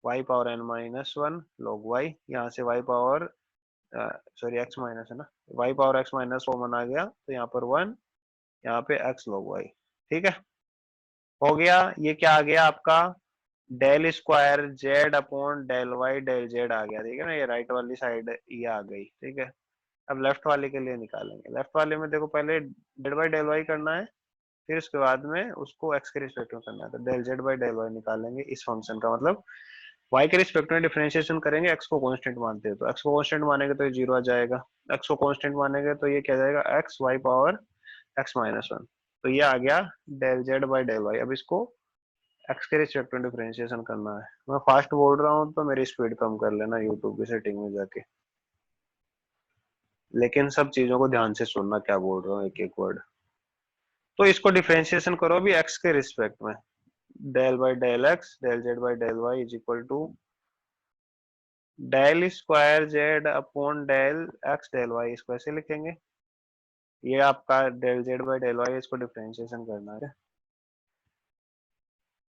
S1: y power n minus 1 log y, यहाँ से y power sorry x minus है ना, y पावर x माइनस 1 आ गया, तो यहाँ पर 1, यहाँ पे x log y, ठीक है, हो गया। ये क्या आ गया आपका del square z upon del y del z आ गया, ठीक है ना, ये राइट वाली साइड ये आ गई, ठीक है। अब लेफ्ट वाले के लिए निकालेंगे। लेफ्ट वाले में देखो पहले डेल बाई डेल वाई करना है, फिर उसके बाद में उसको एक्स के रिस्पेक्ट में करना है, तो del z by del y निकालेंगे इस फंक्शन का, मतलब वाई के रिस्पेक्ट में डिफरेंशिएशन करेंगे, एक्स को कांस्टेंट मानते हैं तो एक्स को कांस्टेंट मानेंगे तो ये जीरो आ जाएगा, एक्स को कांस्टेंट मानेंगे तो ये क्या जाएगा, x y power x minus one, तो ये आ गया del z by del y. अब इसको एक्स के रिस्पेक्ट में डिफरेंशिएशन करना है। मैं फास्ट बोल रहा हूँ तो मेरी स्पीड कम कर लेना यूट्यूब की सेटिंग में जाके, लेकिन सब चीजों को ध्यान से सुनना क्या बोल रहा हूँ एक एक वर्ड। तो इसको डिफरेंशिएशन करो अभी एक्स के रिस्पेक्ट में, del by del x del z by del y is equal to del square z upon del x del y, इसको ऐसे लिखेंगे। ये आपका del z by del y, इसको डिफरेंशिएशन करना है।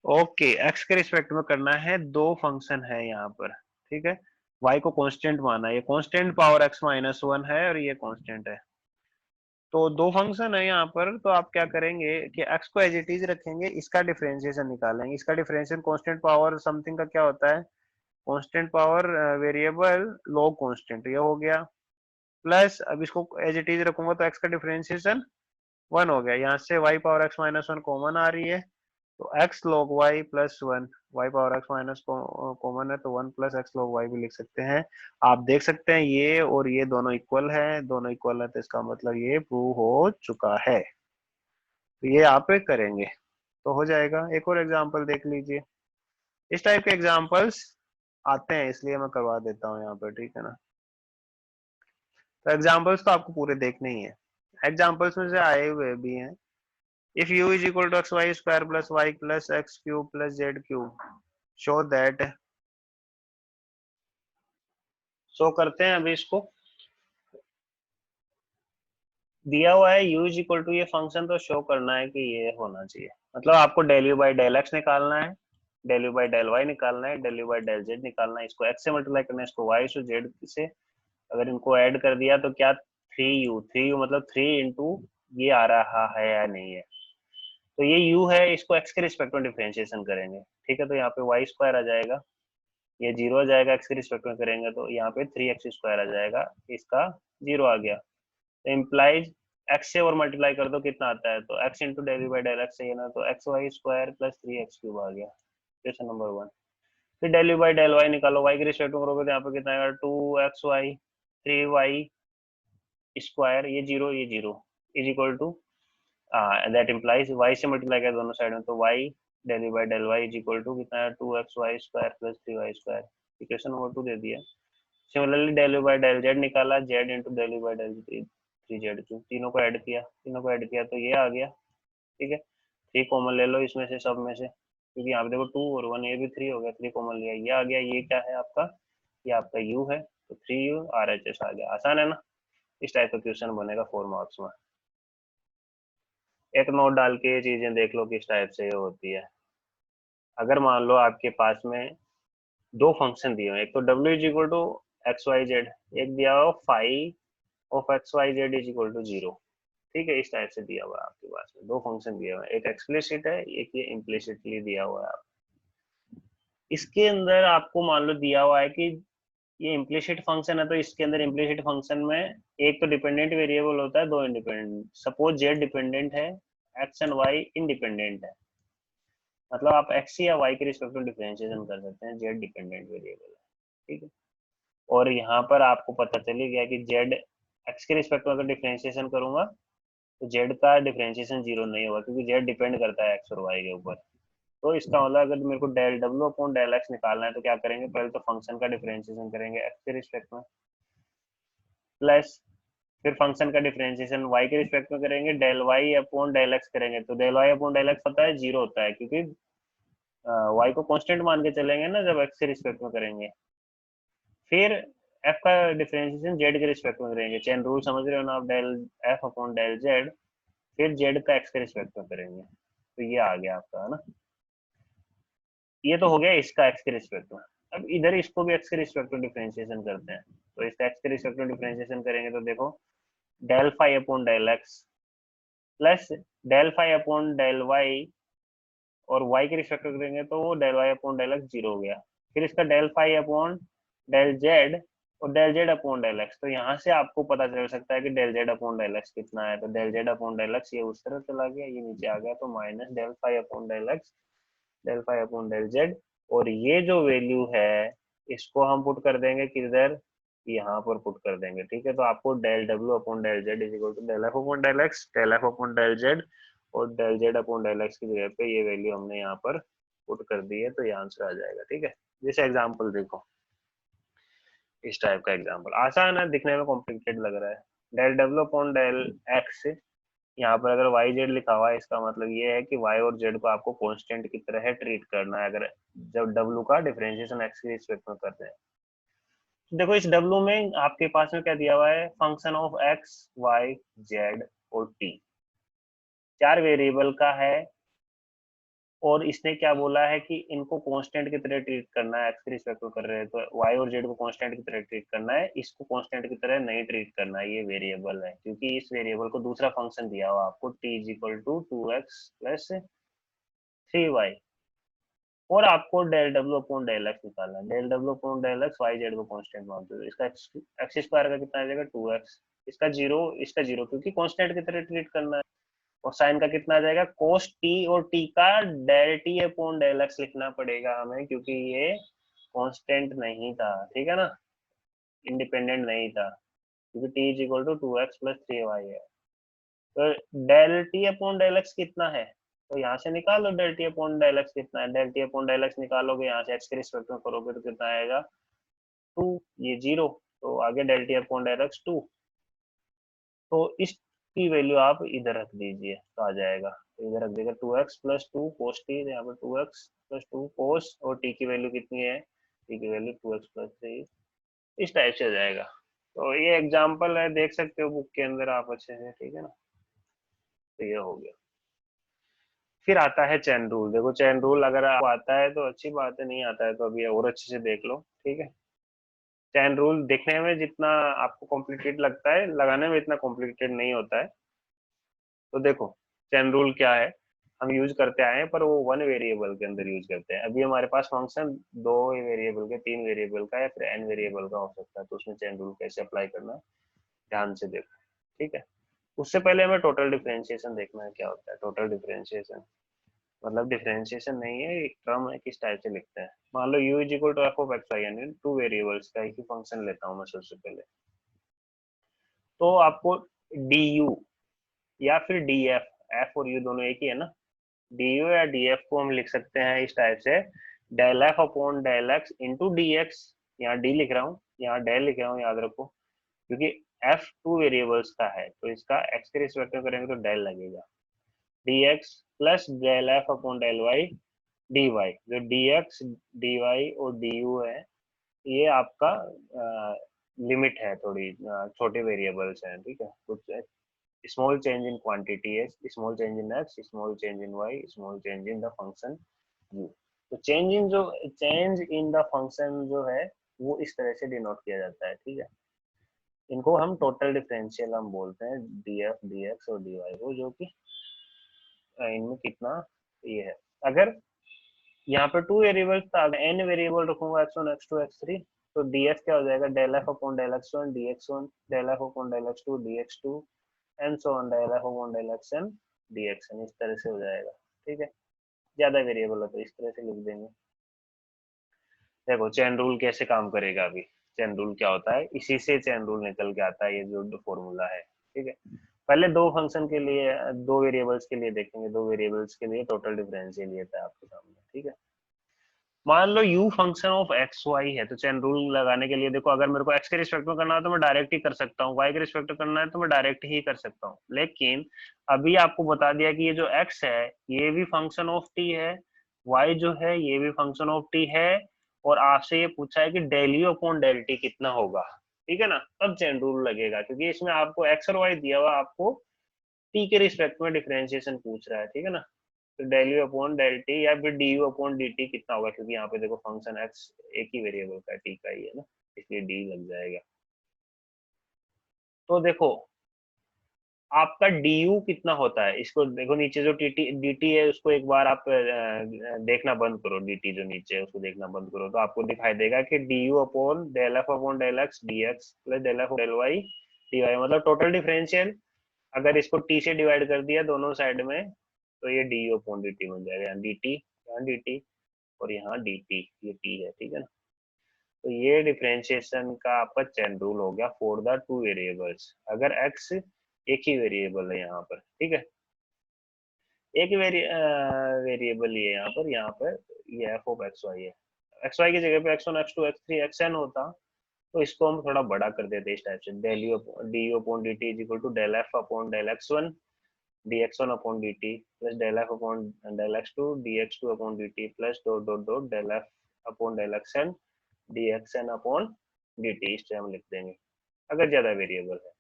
S1: ओके, एक्स के रिस्पेक्ट में करना है, दो फंक्शन है यहाँ पर, ठीक है। वाई को कांस्टेंट माना, ये constant power x minus one है और ये कांस्टेंट है, तो दो फंक्शन है यहाँ पर। तो आप क्या करेंगे कि x को एज इट इज रखेंगे, इसका डिफरेंशिएशन निकालेंगे। इसका डिफरेंशिएशन कांस्टेंट पावर समथिंग का क्या होता है, constant power variable log constant, ये हो गया। प्लस अब इसको एज इट इज रखूंगा तो x का डिफरेंशिएशन वन हो गया, यहाँ से y power x minus one common आ रही है, तो x log y plus one, y power x minus common है तो one plus x log y भी लिख सकते हैं। आप देख सकते हैं ये और ये दोनों इक्वल है, दोनों इक्वल है तो इसका मतलब ये प्रूव हो चुका है, तो ये आप करेंगे तो हो जाएगा। एक और एग्जांपल देख लीजिए, इस टाइप के एग्जांपल्स आते हैं इसलिए मैं करवा देता हूँ यहाँ पर, ठीक है ना। तो एग्जांपल्स तो आपको पूरे देखने ही है, एग्जांपल्स में से आए हुए भी हैं। If u is equal to x y square plus y plus x cube plus z cube, show that, show करते हैं अभी इसको। दिया हुआ है u इज इक्वल टू ये फंक्शन, तो शो करना है कि ये होना चाहिए, मतलब आपको del u by del x निकालना है, del u by del y निकालना है, del u by del z निकालना है, इसको x से मल्टीप्लाई करना है, इसको y से जेड से, अगर इनको ऐड कर दिया तो क्या, थ्री यू मतलब थ्री इंटू ये आ रहा है या नहीं है, तो ये u है, इसको x के रिस्पेक्ट में डिफरेंशिएशन करेंगे, ठीक है, तो यहाँ पे वाई स्क्वायर आ जाएगा, ये जीरो आ जाएगा, x के रिस्पेक्ट में करेंगे तो यहाँ पे थ्री एक्स स्क्वायर आ जाएगा, इसका जीरो आ गया, तो इम्प्लाइज एक्स से और मल्टीप्लाई कर दो कितना आता है, तो x into del by del x है ना, तो x y square plus three x cube आ गया, क्वेश्चन नंबर वन। फिर डेल बाई डेल वाई निकालो, वाई के रिस्पेक्ट में करोगे तो यहाँ पे कितना आएगा, two x y three y square, ये zero is equal to, that implies y से मल्टीप्लाई कर दोनों साइड में, तो y del by del y is equal to कितना है, two x y square plus three y square, equation number two दे दिया। Similarly del by del z निकाला, z into del by del three z cube, तीनों को add किया, तीनों को ऐड किया तो ये आ गया, ठीक है। थ्री कॉमन ले लो इसमें से, सब में से, क्योंकि यहाँ पे देखो टू और वन, ये भी थ्री हो गया, थ्री कॉमन लिया, ये आ गया, ये क्या है आपका, ये आपका यू है, तो three u R H S आ गया, आसान है ना। इस टाइप का क्वेश्चन बनेगा 4 मार्क्स में। एक नोट डाल के ये चीजें देख लो किस टाइप से ये होती है। अगर मान लो आपके पास में दो फंक्शन दिए हुए, एक तो w is equal to x y z, एक दिया हुआ five of x y z is equal to zero, ठीक है, इस टाइप से दिया हुआ है आपके पास में, दो फंक्शन दिए हुए हैं, एक एक्सप्लिसिट है, एक ये इम्प्लिसिटली दिया हुआ है। इसके अंदर आपको मान लो दिया हुआ है कि ये इम्प्लिसिट फंक्शन है, तो इसके अंदर इम्प्लिसिट फंक्शन में एक तो डिपेंडेंट वेरिएबल होता है, दो इंडिपेंडेंट, सपोज जेड डिपेंडेंट है, एक्स एंड वाई इंडिपेंडेंट है, मतलब आप एक्स या वाई के रिस्पेक्ट में डिफरेंशिएशन कर सकते हैं, जेड डिपेंडेंट वेरिएबल है, ठीक है। और यहाँ पर आपको पता चली गया कि जेड एक्स के रिस्पेक्ट में अगर डिफरेंशिएशन करूंगा तो जेड का डिफरेंशिएशन जीरो नहीं होगा, क्योंकि जेड डिपेंड करता है एक्स और वाई के ऊपर। तो इसका मतलब अगर मेरे को डेल डब्ल्यू अपॉन डेल एक्स निकालना है तो क्या करेंगे, पहले तो फंक्शन का डिफरेंशिएशन करेंगे एक्स के रिस्पेक्ट में, प्लस फिर फंक्शन का डिफरेंशिएशन वाई के रिस्पेक्ट में करेंगे, del y upon del x करेंगे, तो del y upon del x पता है जीरो होता है, क्योंकि वाई को कांस्टेंट मान के चलेंगे ना जब एक्स के रिस्पेक्ट में करेंगे। फिर एफ का डिफरेंशिएशन जेड के रिस्पेक्ट में करेंगे, चेन रूल समझ रहे हो ना आप, del f upon del z, फिर जेड का एक्स के रिस्पेक्ट में करेंगे, तो ये आ गया आपका, है ना। ये तो हो गया इसका एक्स के रिस्पेक्ट में। अब इधर इसको भी एक्स के रिस्पेक्ट में डिफरेंशिएशन करते हैं, तो इसका एक्स के रिस्पेक्ट में डिफरेंशिएशन करेंगे तो देखो del phi upon del x plus del phi upon del y और y के रिस्पेक्ट में करेंगे तो वो del y upon del x zero हो गया। फिर इसका del phi upon del z और del z upon del x, तो यहाँ से आपको पता चल सकता है कि del z upon del x कितना है। तो del z upon del x ये उस तरफ चला गया, ये नीचे आ गया, तो minus del phi upon del x, del phi upon del z. और ये जो वैल्यू है इसको हम पुट कर देंगे किधर, यहाँ पर पुट कर देंगे, ठीक है। तो आपको डेल डब्ल्यू upon del z is equal to del f upon del x, del f upon del z और del z upon del x की जगह पे ये वैल्यू हमने यहाँ पर पुट कर दी है, तो ये आंसर आ जाएगा, ठीक है। जैसे एग्जाम्पल देखो, इस टाइप का एग्जाम्पल आसान है, दिखने में कॉम्प्लिकेटेड लग रहा है। डेल डब्ल्यू अपॉन डेल एक्स, यहाँ पर अगर वाई जेड लिखा हुआ है इसका मतलब ये है कि वाई और जेड को आपको कांस्टेंट की तरह ट्रीट करना है, अगर जब डब्ल्यू का डिफरेंशिएशन एक्स के रिस्पेक्ट में करते हैं। तो देखो इस डब्ल्यू में आपके पास में क्या दिया हुआ है, function of x y z और टी, चार वेरिएबल का है। और इसने क्या बोला है कि इनको कांस्टेंट की तरह ट्रीट करना है, एक्स के रिस्पेक्ट में कर रहे हैं तो वाई और जेड को कांस्टेंट की तरह ट्रीट करना है, इसको कांस्टेंट की तरह नहीं ट्रीट करना है, ये वेरिएबल है, क्योंकि इस वेरिएबल को दूसरा फंक्शन दिया हुआ आपको t is equal to 2x plus 3y। और आपको डेल डब्ल्यू अपॉन डेल एक्स निकालना है, डेल डब्ल्यू upon del x y z को कांस्टेंट मानते हो, इसका एक्स स्क्वायर का कितना आ जाएगा 2x, इसका जीरो, इसका जीरो, क्योंकि कांस्टेंट की तरह ट्रीट करना है। और साइन का कितना आ जाएगा कोस टी, और टी का del t upon del x लिखना पड़ेगा हमें, क्योंकि ये कांस्टेंट नहीं था, ठीक है ना, इंडिपेंडेंट नहीं था, क्योंकि t is equal to 2x plus 3y है। तो del t upon del x कितना है, तो यहाँ से निकालो del t upon del x कितना है, del t upon del x निकालोगे यहाँ से एक्स के रिस्पेक्ट में करोगे तो कितना आएगा 2, ये जीरो, तो आगे del t upon del x 2। तो इसकी वैल्यू आप इधर रख दीजिए तो आ जाएगा, तो इधर रख देगा 2x प्लस 2 कोस टी, यहाँ पर 2x प्लस 2 कोस, और टी की वैल्यू कितनी है, टी की वैल्यू 2x प्लस 3, इस टाइप से आ जाएगा। तो ये एग्जांपल है, देख सकते हो बुक के अंदर आप अच्छे से, ठीक है ना। तो ये हो गया। फिर आता है चैन रूल। देखो चैन रूल अगर आपको आता है तो अच्छी बात है, नहीं आता है तो अभी और अच्छे से देख लो, ठीक है। चैन रूल देखने में जितना आपको कॉम्प्लिकेटेड लगता है, लगाने में इतना कॉम्प्लिकेटेड नहीं होता है। तो देखो चैन रूल क्या है, हम यूज करते आए हैं, पर वो वन वेरिएबल के अंदर यूज करते हैं। अभी हमारे पास फंक्शन दो वेरिएबल के, तीन वेरिएबल का या फिर एन वेरिएबल का हो सकता है, तो उसमें चैन रूल कैसे अप्लाई करना है ध्यान से देखो, ठीक है। उससे पहले हमें टोटल डिफरेंशिएशन देखना है क्या होता है। टोटल डिफरेंशिएशन मतलब डिफरेंशिएशन नहीं है, एक टर्म है, किस टाइप से लिखते हैं। मान लो u is equal to f of x y, यानी टू वेरिएबल्स का एक ही फंक्शन लेता हूँ मैं सबसे पहले। तो आपको du या फिर df, f और u दोनों एक ही है ना, du या df को हम लिख सकते हैं इस टाइप से, del f upon del x into d x. यहाँ d लिख रहा हूँ, यहाँ डेल लिख रहा हूँ, याद रखो, क्योंकि f टू वेरिएबल्स का है तो इसका x के रिस्पेक्ट में करेंगे तो डेल लगेगा, dx plus del f upon del y dy। जो dx dy और du है ये आपका लिमिट है, थोड़ी छोटे वेरिएबल्स हैं, ठीक है। कुछ स्मॉल चेंज इन क्वांटिटी है, small change in x, small change in y, small change in the function u। तो चेंज इन द फंक्शन जो है वो इस तरह से डिनोट किया जाता है, ठीक है। इनको हम टोटल डिफरेंशियल हम बोलते हैं, df dx और dy को, जो कि इनमें कितना ये है। अगर यहाँ पे टू वेरिएबल था, एन वेरिएबल रखूंगा x1 x2 x3, तो df क्या हो जाएगा del f upon del x1 dx1, del f upon del x2 dx2 and so on, del f upon del xn dxn, इस तरह से हो जाएगा, ठीक है। ज्यादा वेरिएबल है तो इस तरह से लिख देंगे। देखो चेन रूल कैसे काम करेगा अभी। चेन रूल क्या होता है, इसी से चेन रूल निकल के आता है, ये जो फॉर्मूला है, ठीक है। पहले दो फंक्शन के लिए, दो वेरिएबल्स के लिए देखेंगे, दो वेरिएबल्स के लिए टोटल डिफरेंशियल ये था आपके सामने, ठीक है। मान लो u function of x y है, तो चेन रूल लगाने के लिए देखो, अगर मेरे को x के रिस्पेक्ट में करना है तो मैं डायरेक्ट ही कर सकता हूँ, y के रिस्पेक्ट में करना है तो मैं डायरेक्ट ही कर सकता हूँ, लेकिन अभी आपको बता दिया कि ये जो x है ये भी फंक्शन ऑफ t है, y जो है ये भी फंक्शन ऑफ t है, और आपसे ये पूछा है कि del u upon del t कितना होगा, ठीक है ना। तब चेन रूल लगेगा, क्योंकि इसमें आपको x और y दिया हुआ, आपको t के रिस्पेक्ट में डिफरेंशिएशन पूछ रहा है, ठीक है ना। तो del u upon del t या फिर d u upon d t कितना होगा, क्योंकि यहाँ पे देखो फंक्शन एक्स एक ही वेरिएबल का टी का ही है ना, इसलिए डी लग जाएगा। तो देखो आपका du कितना होता है, इसको देखो नीचे जो dt है उसको एक बार आप देखना बंद करो, dt जो नीचे है उसको देखना बंद करो, तो आपको दिखाई देगा कि du upon del f upon del x d x plus del f del y d y, मतलब टोटल डिफरेंशियल अगर इसको t से डिवाइड कर दिया दोनों साइड में तो ये du अपॉन dt बन जाएगा, यहाँ dt, यहाँ dt और यहाँ dt, ये t है, ठीक है ना। तो ये डिफरेंशिएशन का आपका चेन रूल हो गया फॉर द टू वेरिएबल्स, अगर x एक ही वेरिएबल है यहाँ पर, ठीक है, एक वेरिएबल ये यहाँ पर ये एफ ऑफ एक्स वाई है, एक्स वाई की जगह पे x one x two x three x n होता, तो इसको हम थोड़ा बड़ा कर देते इस टाइप से, del u d u upon d t is equal to del f upon del x one d x one upon d t plus del f upon del x two d x two upon d t plus dot dot dot del f upon del x n d x n upon d t, इस type हम लिख देंगे। अगर ज्यादा variable है,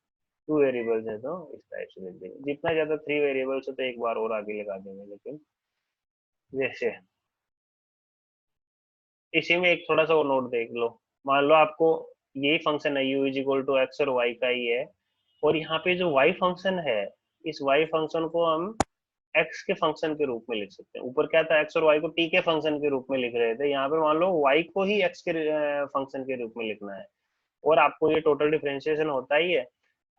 S1: two variables है तो इस टाइप से लिख देंगे, जितना ज्यादा थ्री वेरिएबल्स है तो एक बार और आगे लगा देंगे, लेकिन जैसे इसी में एक थोड़ा सा और नोट देख लो, मान लो आपको यही फंक्शन है u is equal to x और y का ही है, और यहाँ पे जो y फंक्शन है, इस y फंक्शन को हम x के फंक्शन के रूप में लिख सकते हैं, ऊपर क्या था x और y को t के फंक्शन के रूप में लिख रहे थे, यहाँ पे मान लो y को ही x के फंक्शन के रूप में लिखना है, और आपको ये टोटल डिफरेंशिएशन होता ही है।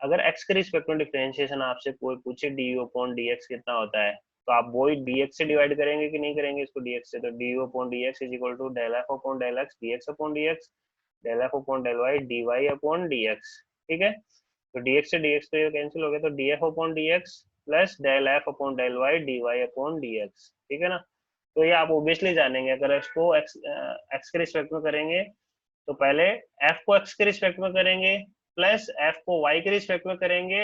S1: अगर x के रिस्पेक्ट में डिफरेंशिएशन आपसे कोई पूछे du अपॉन dx कितना होता है, तो आप वो dx से डिवाइड करेंगे कि नहीं करेंगे इसको dx से, तो du upon dx is equal to del f upon del x dx upon dx del f upon del y dy upon dx, ठीक है। तो dx से dx तो ये कैंसिल हो गया, तो df upon dx plus del f upon del y dy upon dx, ठीक है ना। तो ये आप ओब्वियसली जानेंगे, अगर इसको x के रिस्पेक्ट में करेंगे तो पहले f को x के रिस्पेक्ट में करेंगे प्लस f को y के रिस्पेक्ट में करेंगे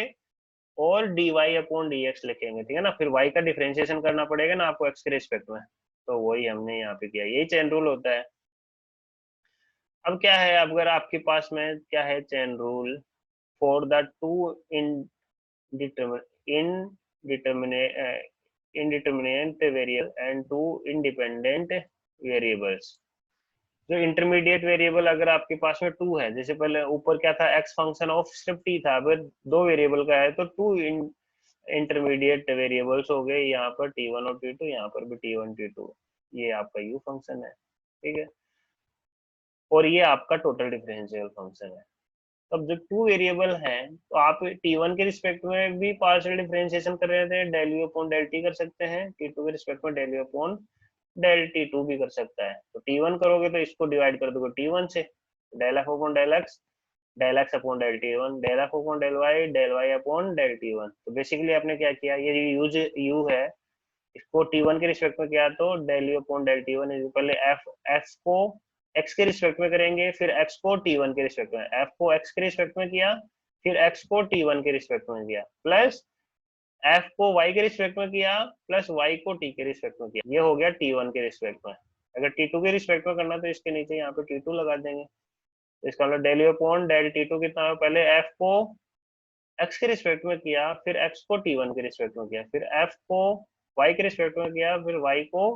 S1: और dy अपॉन dx लिखेंगे, ठीक है ना, फिर y का डिफरेंशिएशन करना पड़ेगा ना आपको x के रिस्पेक्ट में, तो वही हमने यहाँ पे किया, यही चेन रूल होता है। अब क्या है, अगर आपके पास में क्या है chain rule for the two indeterminate variable and two independent variables, जो इंटरमीडिएट वेरिएबल अगर आपके पास में टू है, जैसे पहले ऊपर क्या था एक्स फंक्शन ऑफ सिर्फ टी था, अगर दो वेरिएबल का है तो टू इंटरमीडिएट वेरिएबल्स हो गए, यहाँ पर टी वन और टी टू, यहाँ पर भी टी वन टी टू, ये आपका यू फंक्शन है, ठीक है, और ये आपका टोटल डिफरेंशियल फंक्शन है। तब जब टू वेरिएबल हैं तो आप t1 के रिस्पेक्ट में भी पार्शियल डिफरेंशिएशन कर रहे थे, del u upon del t कर सकते हैं, t2 के रिस्पेक्ट में del u upon del t2 भी कर सकता है, तो t1 करोगे तो इसको डिवाइड कर दोगे t1 से, del f upon del x upon del t1 del f upon del y upon del t1, तो बेसिकली आपने क्या किया, ये यू है इसको t1 के रिस्पेक्ट में किया तो del u upon del t1 पहले एफ को x के रिस्पेक्ट में करेंगे, फिर x को t1 के रिस्पेक्ट में, f को x के रिस्पेक्ट में किया, फिर x को t1 के रिस्पेक्ट में किया, प्लस f को y के रिस्पेक्ट में किया, प्लस y को t के रिस्पेक्ट में किया, ये हो गया t1 के रिस्पेक्ट में। अगर t2 के रिस्पेक्ट में करना तो इसके नीचे यहाँ पे t2 लगा देंगे, तो इसका मतलब del u upon del t2 कितना है, पहले f को x के रिस्पेक्ट में किया, फिर x को t1 के रिस्पेक्ट में किया, फिर f को y के रिस्पेक्ट में किया, फिर y को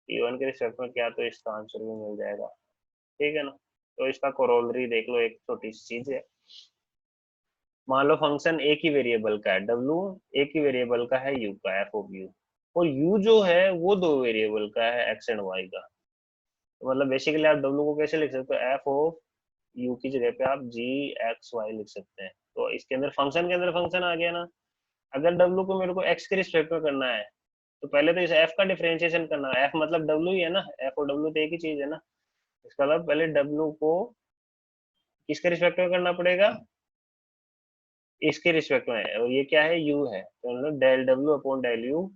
S1: t1 के रिस्पेक्ट में किया, तो इसका आंसर भी मिल जाएगा, ठीक है ना। तो इसका कोरोलरी देख लो, एक छोटी सी चीज है, मान लो फंक्शन एक ही वेरिएबल का है w, एक ही वेरिएबल का है u का f ऑफ u, और u जो है वो दो वेरिएबल का है x एंड y का, तो मतलब बेसिकली आप w को कैसे लिख सकते हो, f ऑफ u की जगह पे आप g x y लिख सकते हैं, तो इसके अंदर फंक्शन के अंदर फंक्शन आ गया ना। अगर w को मेरे को x के रिस्पेक्ट में करना है तो पहले तो इस f का डिफरेंशिएशन करना है, f मतलब w ही है ना, f और w तो एक ही चीज है ना, इसका मतलब पहले w को किसके रिस्पेक्ट में करना पड़ेगा, इसके रिस्पेक्ट में है, और ये क्या है u है, तो मतलब del w upon del u,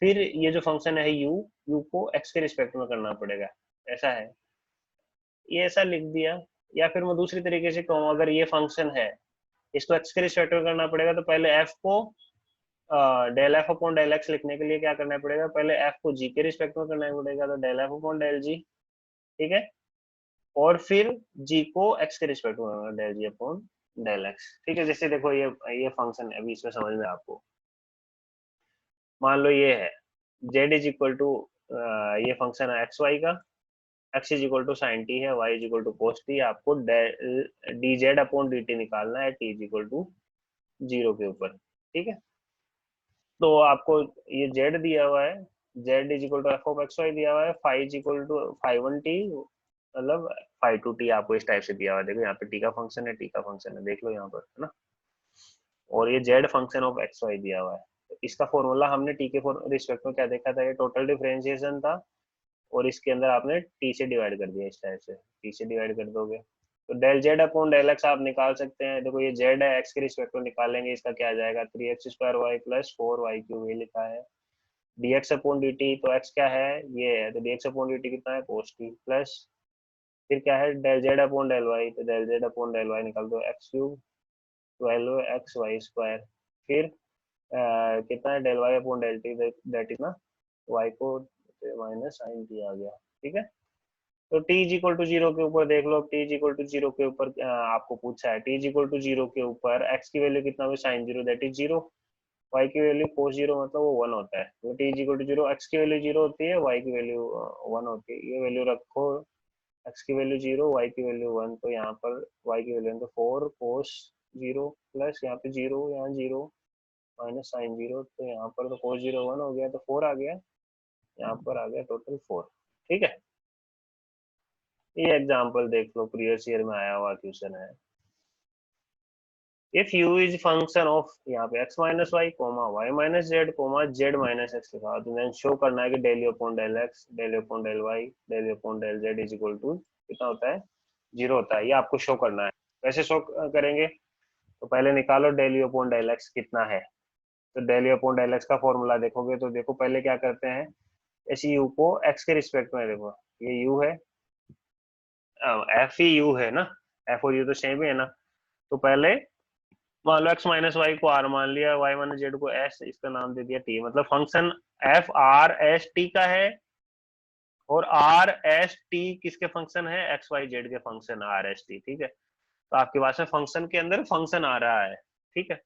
S1: फिर ये जो फंक्शन है u को x के रिस्पेक्ट में करना पड़ेगा, ऐसा है, ये ऐसा लिख दिया। या फिर मैं दूसरी तरीके से कहूँ, अगर ये फंक्शन है इसको x के रिस्पेक्ट में करना पड़ेगा, तो पहले f को del f upon del x लिखने के लिए क्या करना पड़ेगा, पहले f को g के रिस्पेक्ट में करना पड़ेगा, तो del f upon del g, ठीक है, और फिर g को x के रिस्पेक्ट में del g upon del x, ठीक है। जैसे देखो ये फंक्शन है, अभी इसमें समझ में आपको, मान लो ये है z इज इक्वल टू, ये फंक्शन है एक्स वाई का, x is equal to sine t है, y is equal to cos t, आपको d z upon d t निकालना है t इज इक्वल टू 0 के ऊपर, ठीक है। तो आपको ये z दिया हुआ है, z is equal to f of x y दिया हुआ है, five is equal to five one t, मतलब फाइव टू टी आपको इस टाइप से दिया हुआ है। देखो यहाँ पे टी का फंक्शन है, टी का फंक्शन है, देख लो यहाँ पर, है ना। और ये z function of x y दिया हुआ है। तो इसका फॉर्मूला हमने टी के रिस्पेक्ट में क्या देखा था, ये टोटल डिफरेंशिएशन था, और इसके अंदर आपने टी से डिवाइड कर दिया, इस टाइप से टी से डिवाइड कर दोगे तो del z upon del x आप निकाल सकते हैं। देखो ये जेड है, एक्स के रिस्पेक्ट में निकालेंगे, इसका क्या आ जाएगा, three x square y plus four y cube, ये लिखा है। dx अपॉन dt, तो x क्या है, ये है, तो dx अपॉन dt कितना है, cos t, प्लस फिर क्या है, del z upon del y, तो del z upon del y निकाल दो, x cube 12x y square, फिर कितना है, del y upon del t, that is ना y को माइनस साइन टी आ गया, ठीक है। तो t is equal to zero के ऊपर देख लो, t is equal to zero के ऊपर आपको पूछा है, t is equal to zero के ऊपर x की वैल्यू कितना हुई, sine zero, that is zero, y की वैल्यू कोस जीरो, मतलब वो वन होता है। तो t is equal to zero, x की वैल्यू जीरो होती है, y की वैल्यू वन होती है, ये वैल्यू रखो, x की वैल्यू जीरो, y की वैल्यू वन, तो यहाँ पर y की वैल्यू तो फोर कोस जीरो, प्लस यहाँ पे जीरो, यहाँ जीरो, माइनस साइन जीरो, तो यहाँ पर तो कोस जीरो वन हो गया, तो फोर आ गया, यहाँ पर आ गया टोटल फोर, ठीक है। ये एग्जांपल देख लो, प्रीवियस ईयर में आया हुआ क्वेश्चन है। If u is function of, यहाँ पे x minus y comma y minus z comma z minus x के साथ, देन शो करना है कि del u upon del x del u upon del y del u upon del z is equal to कितना होता है, zero होता है, ये आपको शो करना है। कैसे शो करेंगे, तो पहले निकालो del u upon del x कितना है। तो del u upon del x का फॉर्मूला देखोगे तो देखो पहले क्या करते हैं, इस u को x के रिस्पेक्ट में, देखो ये u है, एफ ही यू है ना, एफ और यू तो सेम ही है ना। तो पहले मान लो x माइनस वाई को r मान लिया, y माइनस जेड को s, इसका नाम दे दिया t, मतलब function f r s t का है, और r s t किसके फंक्शन है, x y z के फंक्शन r s t, ठीक है। तो आपके पास में फंक्शन के अंदर फंक्शन आ रहा है, ठीक है।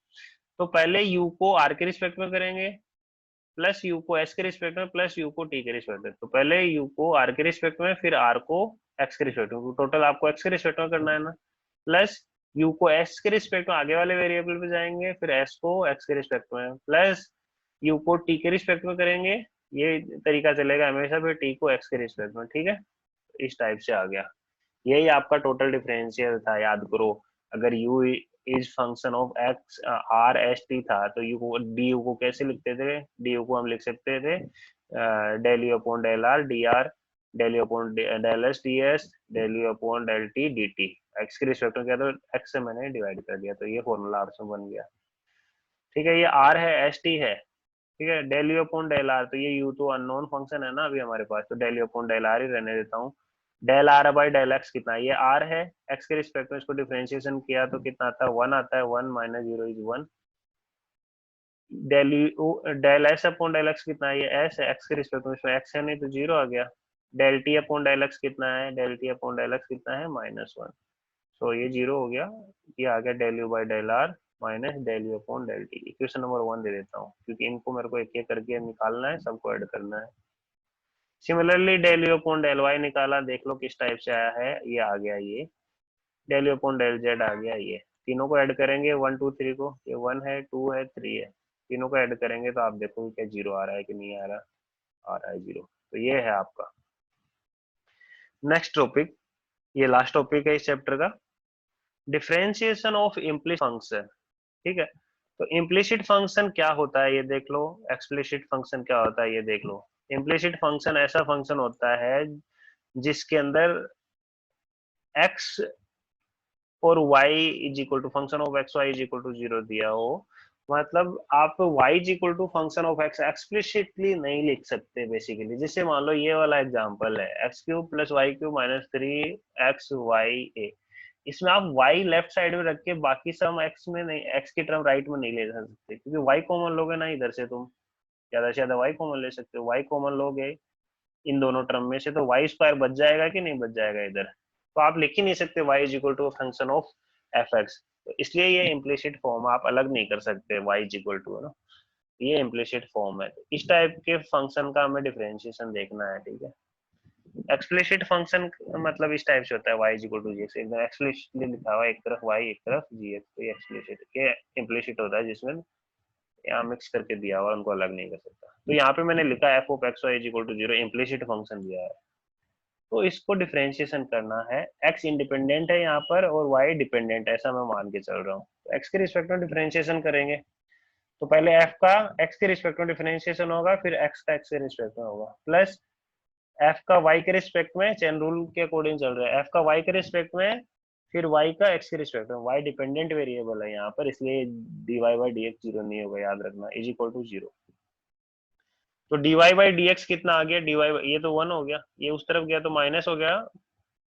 S1: तो पहले u को r के रिस्पेक्ट में करेंगे, प्लस u को s के रिस्पेक्ट में, प्लस u को t के रिस्पेक्ट में। तो पहले u को r के रिस्पेक्ट में, फिर r को x के रिस्पेक्ट में, टोटल आपको x के रिस्पेक्ट में करना है ना, प्लस u को s के रिस्पेक्ट में आगे वाले वेरिएबल पे जाएंगे, फिर s को x के रिस्पेक्ट में, प्लस u को t के रिस्पेक्ट में करेंगे, ये तरीका चलेगा हमेशा, फिर t को x के रिस्पेक्ट में, ठीक है। इस टाइप से आ गया, यही आपका टोटल डिफरेंशियल था, याद करो। अगर u is function of x r s t था, तो u को du को कैसे लिखते थे, du को हम लिख सकते थे del u upon del r dr, del u upon del s ds, del u upon del t dt, x के रिस्पेक्ट में किया तो x से मैंने डिवाइड कर दिया, तो ये फॉर्मूला आपसे बन गया, ठीक है। ये r है, s t है, ठीक है। Del u upon del r, तो ये u तो अननोन फंक्शन है ना अभी हमारे पास, तो del u upon del r ही रहने देता हूँ। Del r by del x कितना है, ये आर है, एक्स के रिस्पेक्ट में इसको डिफरेंशिएशन किया तो कितना आता है, वन आता है, one minus zero is one. Del u del s upon del x कितना है, ये एस है, एक्स के रिस्पेक्ट में, इसमें एक्स है नहीं तो जीरो आ गया। Del t upon del x कितना है, del t upon del x कितना है, माइनस वन, तो ये जीरो हो गया। ये आ गया del u by del r minus del u upon del t. Equation number one दे देता हूँ, क्योंकि इनको मेरे को एक एक करके निकालना है, सबको ऐड करना है। Similarly del u upon del y निकाला, देख लो किस टाइप से आया है, ये आ गया, ये del u upon del z आ गया, ये तीनों को ऐड करेंगे, वन टू थ्री को, ये वन है, टू है, थ्री है, तीनों को ऐड करेंगे तो आप देखोगे क्या जीरो आ रहा है कि नहीं आ रहा, आ रहा है जीरो। तो ये है आपका नेक्स्ट टॉपिक, ये लास्ट टॉपिक है इस चैप्टर का, डिफरेंशिएशन ऑफ इम्प्लिसिट फंक्शन, ठीक है। तो इम्प्लिसिट फंक्शन क्या होता है ये देख लो, एक्सप्लिसिट फंक्शन क्या होता है ये देख लो। इम्प्लिसिट फंक्शन ऐसा फंक्शन होता है जिसके अंदर x और y is equal to function of x y is equal to zero दिया हो, मतलब आप y is equal to function of x explicitly नहीं लिख सकते बेसिकली। जैसे मान लो ये वाला एग्जांपल है, x cube plus y cube minus three x y a, इसमें आप y लेफ्ट साइड में रख के बाकी सब x में नहीं, x की टर्म राइट में नहीं ले सकते, क्योंकि y कॉमन लोगे ना इधर से, तुम ज्यादा से ज्यादा y कॉमन ले सकते हो, y कॉमन लोगे इन दोनों टर्म में से तो वाई स्क्वायर बच जाएगा कि नहीं बच जाएगा इधर, तो आप लिख ही नहीं सकते y is equal to function of f x, तो इसलिए ये इम्प्लिसिट फॉर्म आप अलग नहीं कर सकते, y इज इक्वल टू, है ना, ये इम्प्लिसिट फॉर्म है। तो इस टाइप के फंक्शन का हमें डिफरेंशिएशन देखना है, ठीक है। एक्सप्लिसिट फंक्शन मतलब इस टाइप से होता है, y is equal to g x, एकदम एक्सप्लिसिटली लिखा हुआ है, एक तरफ y एक तरफ जी एक्स, तो ये एक्सप्लिसिट, ये इम्प्लिसिट होता है जिसमें यहाँ मिक्स करके दिया हुआ, उनको अलग नहीं कर सकता। तो यहाँ पे मैंने लिखा f of x y is equal to 0, implicit function दिया है, तो इसको डिफरेंशिएशन करना है। एक्स इंडिपेंडेंट है यहाँ पर और वाई डिपेंडेंट है, ऐसा मैं मान के चल रहा हूँ। तो एक्स के रिस्पेक्ट में डिफरेंशिएशन करेंगे, तो पहले एफ का एक्स के रिस्पेक्ट में डिफरेंशिएशन होगा, फिर एक्स का एक्स के रिस्पेक्ट में होगा, प्लस एफ का वाई के रिस्पेक्ट में, चेन रूल के अकॉर्डिंग चल रहा है, एफ का वाई के रिस्पेक्ट में, फिर वाई का एक्स के रिस्पेक्ट में। वाई डिपेंडेंट वेरिएबल है यहाँ पर, इसलिए d y by d x zero नहीं होगा, याद रखना, इज इक्वल टू 0। तो d y by d x कितना आ गया, डी वाई, ये तो 1 हो गया, ये उस तरफ गया तो माइनस हो गया,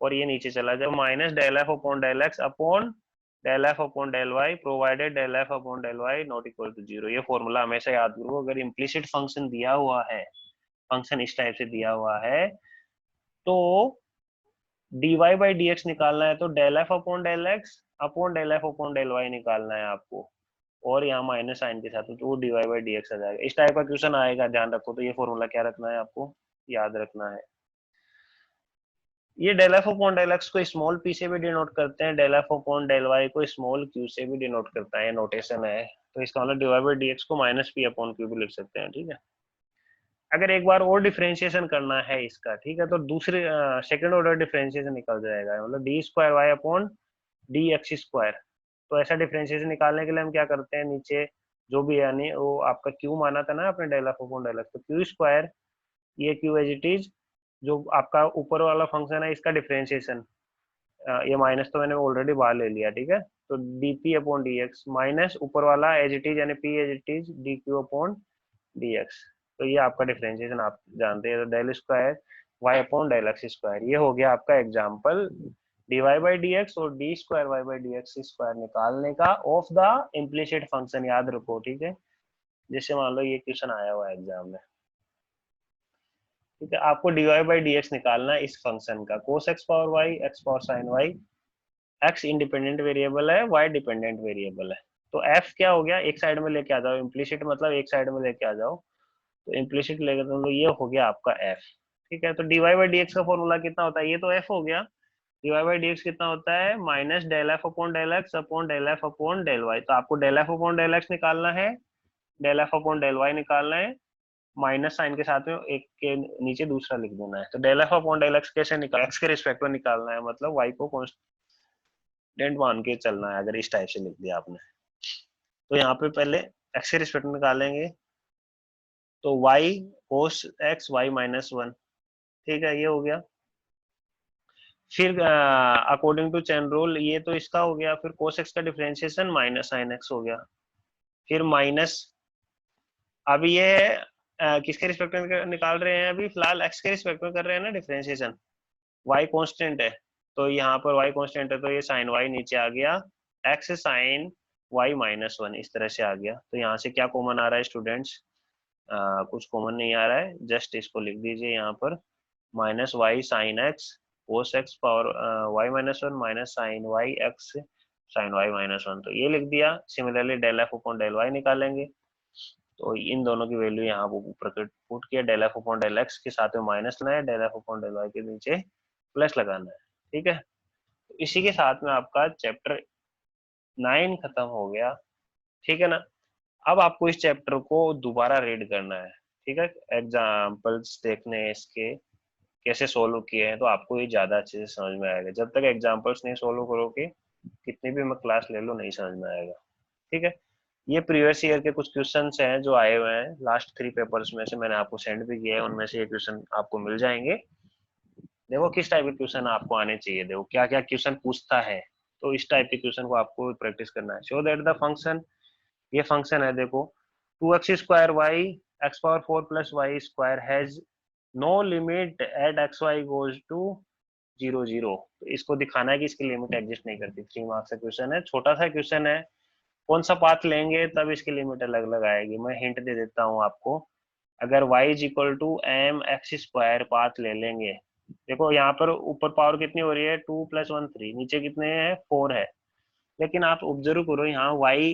S1: और ये नीचे चला जाए, minus del f upon del x upon del f upon del y provided del f upon del y not equal to 0। ये फॉर्मूला हमेशा याद करो, अगर इम्प्लिसिट फंक्शन दिया हुआ है, फंक्शन इस टाइप से दिया हुआ है, तो d y by d x निकालना है तो del f upon del x upon del f upon del y निकालना है आपको, और यहाँ माइनस साइन के साथ, तो वो d y by d x आ जाएगा। इस टाइप का क्वेश्चन आएगा, ध्यान रखो। तो ये फॉर्मूला क्या रखना है आपको, याद रखना है। ये del f upon del x को स्मॉल पी से भी डिनोट करते हैं, del f upon del y को स्मॉल क्यू से भी डिनोट करता है, नोटेशन है। तो इसका मतलब d y by d x को माइनस पी अपॉन क्यू भी लिख सकते हैं, ठीक है। अगर एक बार और डिफरेंशिएशन करना है इसका, ठीक है, तो दूसरे सेकंड ऑर्डर डिफरेंशिएशन निकल जाएगा, मतलब d square y upon d x square. तो ऐसा डिफरेंशिएशन निकालने के लिए हम क्या करते हैं, नीचे जो भी, यानी वो आपका क्यू माना था ना आपने del f upon del x, तो क्यू स्क्वायर, ये क्यू एज इट इज, जो आपका ऊपर वाला फंक्शन है इसका डिफरेंशिएशन, ये माइनस तो मैंने ऑलरेडी बाहर ले लिया, ठीक है। तो d p upon d x minus ऊपर वाला एज इट इज, यानी p as it is d q upon d x. तो ये आपका डिफरेंशिएशन आप जानते हैं, तो del square y upon del x square, ये हो गया आपका example d y by d x और d square y by d x square निकालने का ऑफ द इम्प्लिसिट फंक्शन, याद रखो, ठीक है। जैसे मान लो ये क्वेश्चन आया हुआ है एग्जाम में, ठीक है, आपको d y by d x निकालना है इस फंक्शन का, cos x power y x power sine y, x independent variable है, वाई डिपेंडेंट वेरिएबल है। तो एफ क्या हो गया, एक साइड में लेके आ जाओ, इम्प्लिसिट मतलब एक साइड में लेके आ जाओ, तो इम्प्लिसिट लेके तो ये हो गया आपका एफ, ठीक है। तो d y by d x का फॉर्मूला कितना होता है, ये तो एफ हो गया, d y by d x कितना होता है, minus del f upon del x upon del f upon del y. तो आपको del f upon del x निकालना है, del f upon del y निकालना है, माइनस साइन के साथ में एक के नीचे दूसरा लिख देना है। तो del f upon del x कैसे निकाल, एक्स के रिस्पेक्ट में निकालना है, मतलब वाई को कांस्टेंट मान के चलना है, अगर इस टाइप से लिख दिया आपने। तो यहाँ पे पहले एक्स के रिस्पेक्ट में निकालेंगे, तो y cos x y minus 1, ठीक है, ये हो गया। फिर अकॉर्डिंग टू चेन रूल ये तो इसका हो गया, फिर cos x का डिफरेंशिएशन माइनस sin x हो गया, फिर माइनस, अब ये किसके रिस्पेक्ट में निकाल रहे हैं, अभी फिलहाल x के रिस्पेक्ट में कर रहे हैं ना डिफरेंशिएशन, y कांस्टेंट है, तो यहाँ पर y कांस्टेंट है, तो ये sin y नीचे आ गया, x sin y माइनस 1 इस तरह से आ गया। तो यहाँ से क्या कॉमन आ रहा है स्टूडेंट्स, कुछ कॉमन नहीं आ रहा है, जस्ट इसको लिख दीजिए यहाँ पर, minus y sine x cos x power y minus 1 minus sine y x sine y minus 1, तो ये लिख दिया। Similarly del f upon del y निकालेंगे, तो इन दोनों की वैल्यू यहाँ ऊपर पुट किया, del f upon del x के साथ में माइनस लाना है, del f upon del y के नीचे प्लस लगाना है, ठीक है। तो इसी के साथ में आपका चैप्टर 9 खत्म हो गया, ठीक है ना। अब आपको इस चैप्टर को दोबारा रीड करना है, ठीक है, एग्जाम्पल्स देखने हैं इसके कैसे सोल्व किए हैं, तो आपको ये ज्यादा अच्छे से समझ में आएगा। जब तक एग्जाम्पल्स नहीं सोल्व करोगे, कितनी भी मैं क्लास ले लो, नहीं समझ में आएगा, ठीक है। ये प्रीवियस ईयर के कुछ क्वेश्चंस हैं जो आए हुए हैं लास्ट 3 पेपर्स में से, मैंने आपको सेंड भी किया है, उनमें से ये क्वेश्चन आपको मिल जाएंगे। देखो किस टाइप के क्वेश्चन आपको आने चाहिए, देखो क्या क्या क्वेश्चन पूछता है, तो इस टाइप के क्वेश्चन को आपको प्रैक्टिस करना है। शो दैट द फंक्शन, ये फंक्शन है देखो, 2x square y x power 4 plus y square has no limit at x y goes to 0 0। तो इसको दिखाना है कि इसकी लिमिट एग्जिस्ट नहीं करती। 3 मार्क्स का क्वेश्चन है, छोटा सा क्वेश्चन है, कौन सा पाथ लेंगे तब इसकी लिमिट अलग अलग आएगी। मैं हिंट दे देता हूँ आपको, अगर y is equal to m x square path ले लेंगे, देखो यहाँ पर ऊपर पावर कितनी हो रही है 2 + 1 3, नीचे कितने हैं 4 है, लेकिन आप ऑब्जर्व करो यहाँ y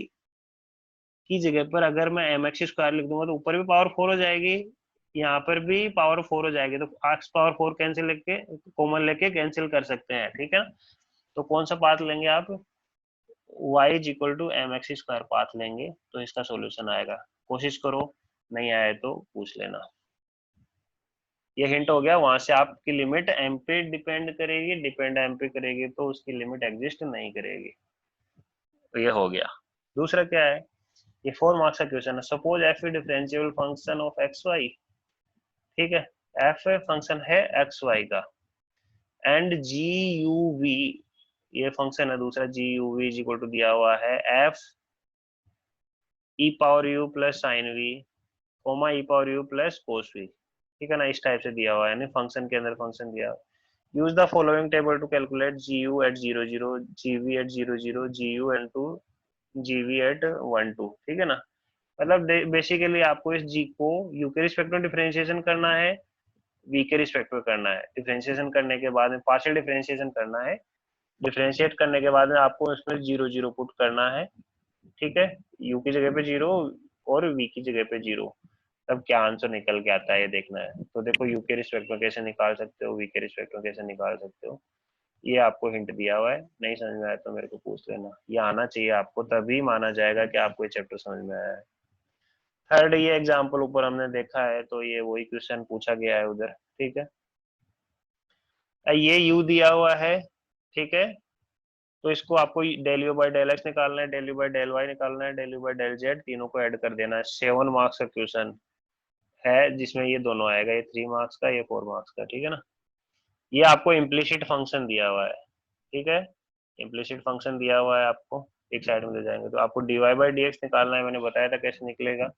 S1: की जगह पर अगर मैं एम एक्स स्क्वायर लिख दूंगा तो ऊपर भी पावर 4 हो जाएगी, यहाँ पर भी पावर 4 हो जाएगी, तो एक्स पावर 4 कैंसिल लेके कॉमन लेके कैंसिल कर सकते हैं, ठीक है। तो कौन सा पाथ लेंगे आप, y is equal to m x square path लेंगे तो इसका सॉल्यूशन आएगा। कोशिश करो, नहीं आए तो पूछ लेना। ये हिंट हो गया, वहां से आपकी लिमिट एम पे डिपेंड करेगी, डिपेंड एम पे करेगी तो उसकी लिमिट एग्जिस्ट नहीं करेगी। तो ये हो गया। दूसरा क्या है, ये 4 मार्क्स का क्वेश्चन है। Suppose f a differential function of x y, ठीक है, एफ फंक्शन है एक्स वाई का, एंड जी यू वी, ये फंक्शन है दूसरा, g u v is equal to दिया हुआ है f e power u plus sine v, comma e power u plus cos v, ठीक है ना, इस टाइप से दिया हुआ है, यानी फंक्शन के अंदर फंक्शन दिया हुआ है। Use the following table to calculate g u at 0 0, g v at 0 0, g u n two, g v at 1 2, ठीक है ना। मतलब बेसिकली आपको इस जी को यू के रिस्पेक्ट में डिफरेंशिएशन करना है, वी के रिस्पेक्ट में करना है। डिफरेंशिएशन करने के बाद में पार्शियल डिफरेंशिएशन करना है, डिफरेंशिएट करने के बाद में आपको इसमें 0 0 पुट करना है, ठीक है, यू की जगह पे 0 और वी की जगह पे 0। तब क्या आंसर निकल के आता है ये देखना है। तो देखो यू के रिस्पेक्ट में कैसे निकाल सकते हो, वी के रिस्पेक्ट में कैसे निकाल सकते हो, ये आपको हिंट दिया हुआ है। नहीं समझ में आया तो मेरे को पूछ लेना, ये आना चाहिए आपको, तभी माना जाएगा कि आपको ये चैप्टर समझ में आया है। थर्ड, ये एग्जाम्पल ऊपर हमने देखा है तो ये वही क्वेश्चन पूछा गया है उधर, ठीक है। ये यू दिया हुआ है, ठीक है, तो इसको आपको del u by del x निकालना है, del u by del y निकालना है, del u by del z, तीनों को ऐड कर देना है। 7 मार्क्स का क्वेश्चन है जिसमें ये दोनों आएगा, ये 3 मार्क्स का, ये 4 मार्क्स का, ठीक है ना। ये आपको इम्प्लीसिट फंक्शन दिया हुआ है, ठीक है, इम्प्लीसिट फंक्शन दिया हुआ है आपको, एक साइड में ले जाएंगे तो आपको d y by d x निकालना है, मैंने बताया था कैसे निकलेगा,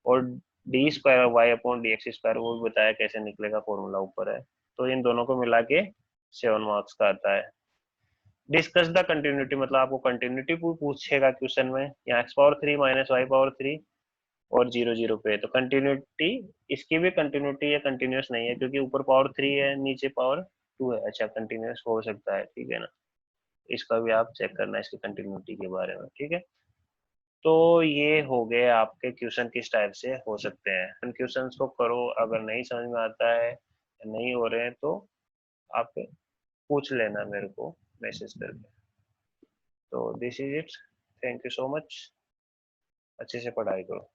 S1: और d square y upon d x square वो भी बताया कैसे निकलेगा, फॉर्मूला ऊपर है। तो इन दोनों को मिला के 7 मार्क्स का आता है। डिस्कस द कंटिन्यूटी, मतलब आपको कंटिन्यूटी पूछेगा क्वेश्चन में, यहाँ x power 3 minus y power 3 और 0 0 पे, तो कंटिन्यूटी, इसकी भी कंटिन्यूटी है, कंटिन्यूस नहीं है क्योंकि ऊपर पावर 3 है नीचे पावर 2 है। अच्छा, कंटिन्यूस हो सकता है, ठीक है ना, इसका भी आप चेक करना इसकी कंटिन्यूटी के बारे में, ठीक है। तो ये हो गए आपके क्वेश्चन किस टाइप से हो सकते हैं। इन क्वेश्चंस को करो, अगर नहीं समझ में आता है, नहीं हो रहे हैं तो आप पूछ लेना मेरे को मैसेज करके। तो this is it, thank you so much, अच्छे से पढ़ाई करो।